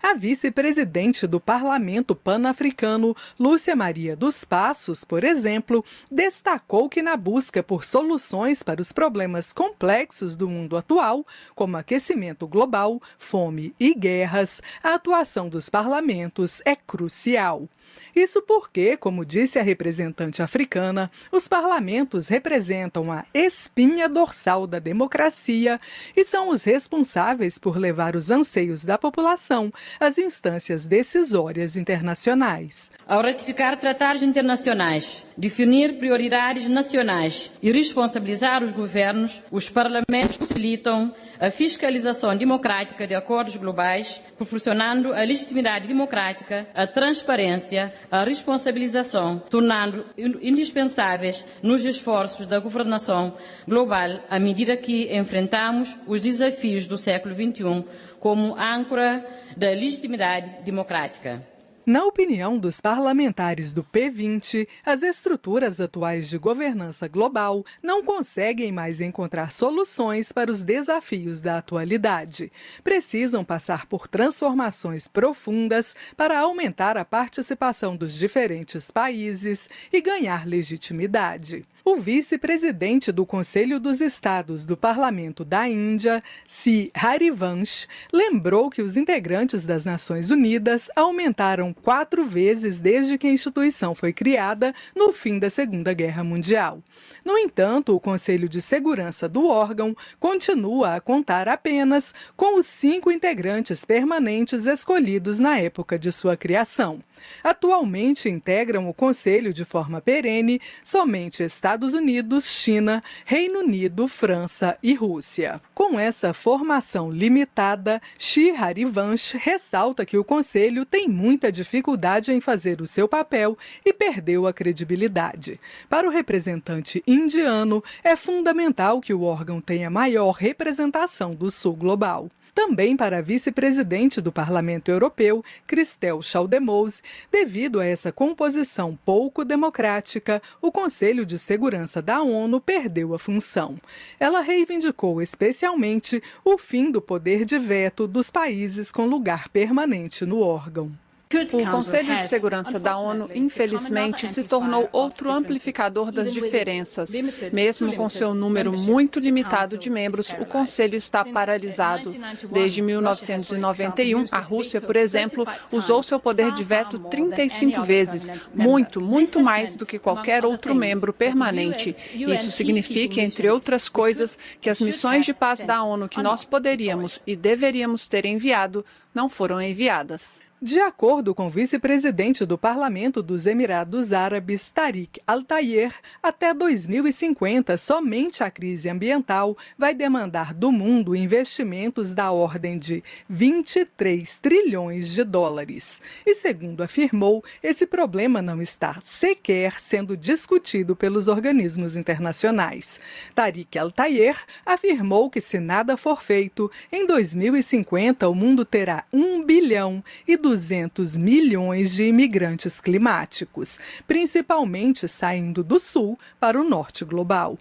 A vice-presidente do Parlamento Pan-Africano, Lúcia Maria dos Passos, por exemplo, destacou que na busca por soluções para os problemas complexos do mundo atual, como aquecimento global, fome e guerras, a atuação dos parlamentos é crucial. Isso porque, como disse a representante africana, os parlamentos representam a espinha dorsal da democracia e são os responsáveis por levar os anseios da população às instâncias decisórias internacionais. Ao ratificar tratados internacionais, definir prioridades nacionais e responsabilizar os governos, os parlamentos possibilitam a fiscalização democrática de acordos globais, proporcionando a legitimidade democrática, a transparência, a responsabilização, tornando indispensáveis nos esforços da governação global à medida que enfrentamos os desafios do século XXI como âncora da legitimidade democrática. Na opinião dos parlamentares do P20, as estruturas atuais de governança global não conseguem mais encontrar soluções para os desafios da atualidade. Precisam passar por transformações profundas para aumentar a participação dos diferentes países e ganhar legitimidade. O vice-presidente do Conselho dos Estados do Parlamento da Índia, C. Harivansh, lembrou que os integrantes das Nações Unidas aumentaram 4 vezes desde que a instituição foi criada no fim da Segunda Guerra Mundial. No entanto, o Conselho de Segurança do órgão continua a contar apenas com os 5 integrantes permanentes escolhidos na época de sua criação. Atualmente integram o Conselho de forma perene somente Estados Unidos, China, Reino Unido, França e Rússia. Com essa formação limitada, Shri Harivansh ressalta que o Conselho tem muita dificuldade em fazer o seu papel e perdeu a credibilidade. Para o representante indiano, é fundamental que o órgão tenha maior representação do Sul global. Também para a vice-presidente do Parlamento Europeu, Christel Schaldemose, devido a essa composição pouco democrática, o Conselho de Segurança da ONU perdeu a função. Ela reivindicou especialmente o fim do poder de veto dos países com lugar permanente no órgão. O Conselho de Segurança da ONU, infelizmente, se tornou outro amplificador das diferenças. Mesmo com seu número muito limitado de membros, o Conselho está paralisado. Desde 1991, a Rússia, por exemplo, usou seu poder de veto 35 vezes, muito mais do que qualquer outro membro permanente. Isso significa, entre outras coisas, que as missões de paz da ONU que nós poderíamos e deveríamos ter enviado não foram enviadas. De acordo com o vice-presidente do Parlamento dos Emirados Árabes, Tariq Al-Tayer, até 2050, somente a crise ambiental vai demandar do mundo investimentos da ordem de 23 trilhões de dólares. E, segundo afirmou, esse problema não está sequer sendo discutido pelos organismos internacionais. Tariq Al-Tayer afirmou que, se nada for feito, em 2050 o mundo terá 1 bilhão e 200 milhões de imigrantes climáticos, principalmente saindo do sul para o norte global.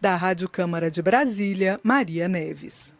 Da Rádio Câmara de Brasília, Maria Neves.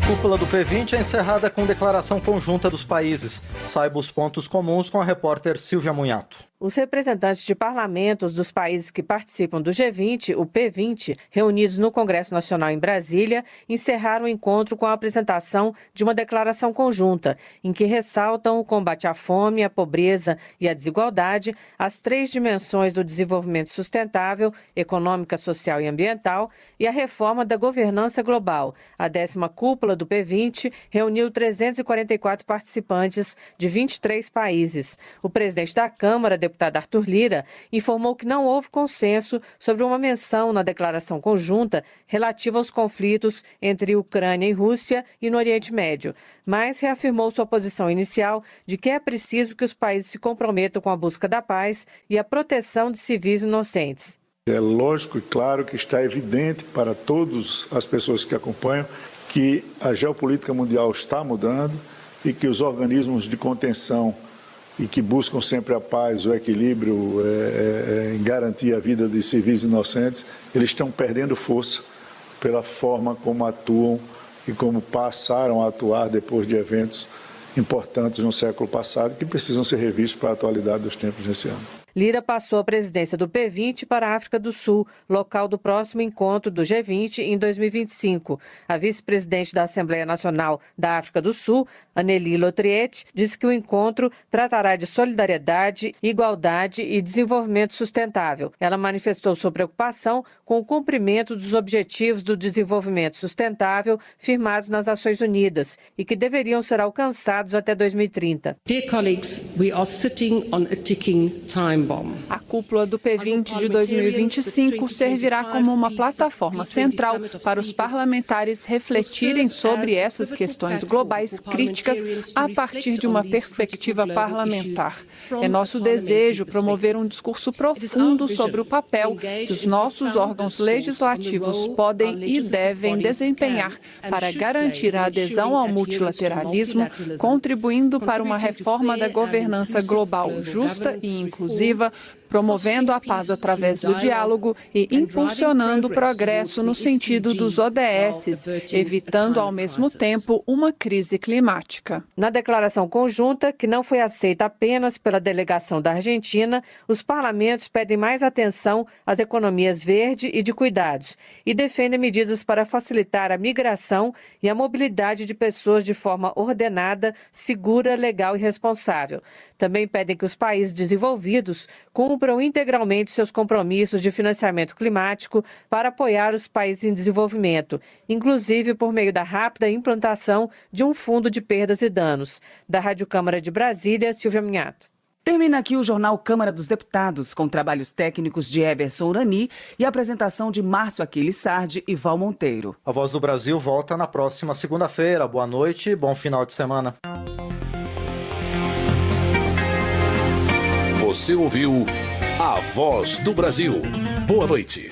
Cúpula do P20 é encerrada com declaração conjunta dos países. Saiba os pontos comuns com a repórter Silvia Munhato. Os representantes de parlamentos dos países que participam do G20, o P20, reunidos no Congresso Nacional em Brasília, encerraram o encontro com a apresentação de uma declaração conjunta, em que ressaltam o combate à fome, à pobreza e à desigualdade, as 3 dimensões do desenvolvimento sustentável, econômica, social e ambiental, e a reforma da governança global. A 10ª cúpula do P20 reuniu 344 participantes de 23 países. O presidente da Câmara, deputado Arthur Lira, informou que não houve consenso sobre uma menção na declaração conjunta relativa aos conflitos entre Ucrânia e Rússia e no Oriente Médio, mas reafirmou sua posição inicial de que é preciso que os países se comprometam com a busca da paz e a proteção de civis inocentes. É lógico e claro que está evidente para todas as pessoas que acompanham que a geopolítica mundial está mudando e que os organismos de contenção e que buscam sempre a paz, o equilíbrio, em garantir a vida de civis inocentes, eles estão perdendo força pela forma como atuam e como passaram a atuar depois de eventos importantes no século passado que precisam ser revistos para a atualidade dos tempos nesse ano. Lira passou a presidência do P20 para a África do Sul, local do próximo encontro do G20 em 2025. A vice-presidente da Assembleia Nacional da África do Sul, Anneli Lotriet, disse que o encontro tratará de solidariedade, igualdade e desenvolvimento sustentável. Ela manifestou sua preocupação com o cumprimento dos Objetivos do Desenvolvimento Sustentável firmados nas Nações Unidas e que deveriam ser alcançados até 2030. Dear colleagues, we are sitting on a ticking time. A cúpula do P20 de 2025 servirá como uma plataforma central para os parlamentares refletirem sobre essas questões globais críticas a partir de uma perspectiva parlamentar. É nosso desejo promover um discurso profundo sobre o papel que os nossos órgãos legislativos podem e devem desempenhar para garantir a adesão ao multilateralismo, contribuindo para uma reforma da governança global justa e inclusiva, promovendo a paz através do diálogo e impulsionando o progresso no sentido dos ODS, evitando ao mesmo tempo uma crise climática. Na declaração conjunta, que não foi aceita apenas pela delegação da Argentina, os parlamentos pedem mais atenção às economias verde e de cuidados e defendem medidas para facilitar a migração e a mobilidade de pessoas de forma ordenada, segura, legal e responsável. Também pedem que os países desenvolvidos cumpram integralmente seus compromissos de financiamento climático para apoiar os países em desenvolvimento, inclusive por meio da rápida implantação de um fundo de perdas e danos. Da Rádio Câmara de Brasília, Silvia Minhato. Termina aqui o Jornal Câmara dos Deputados, com trabalhos técnicos de Everson Urani e a apresentação de Márcio Aquiles Sardi e Val Monteiro. A Voz do Brasil volta na próxima segunda-feira. Boa noite e bom final de semana. Você ouviu A Voz do Brasil. Boa noite.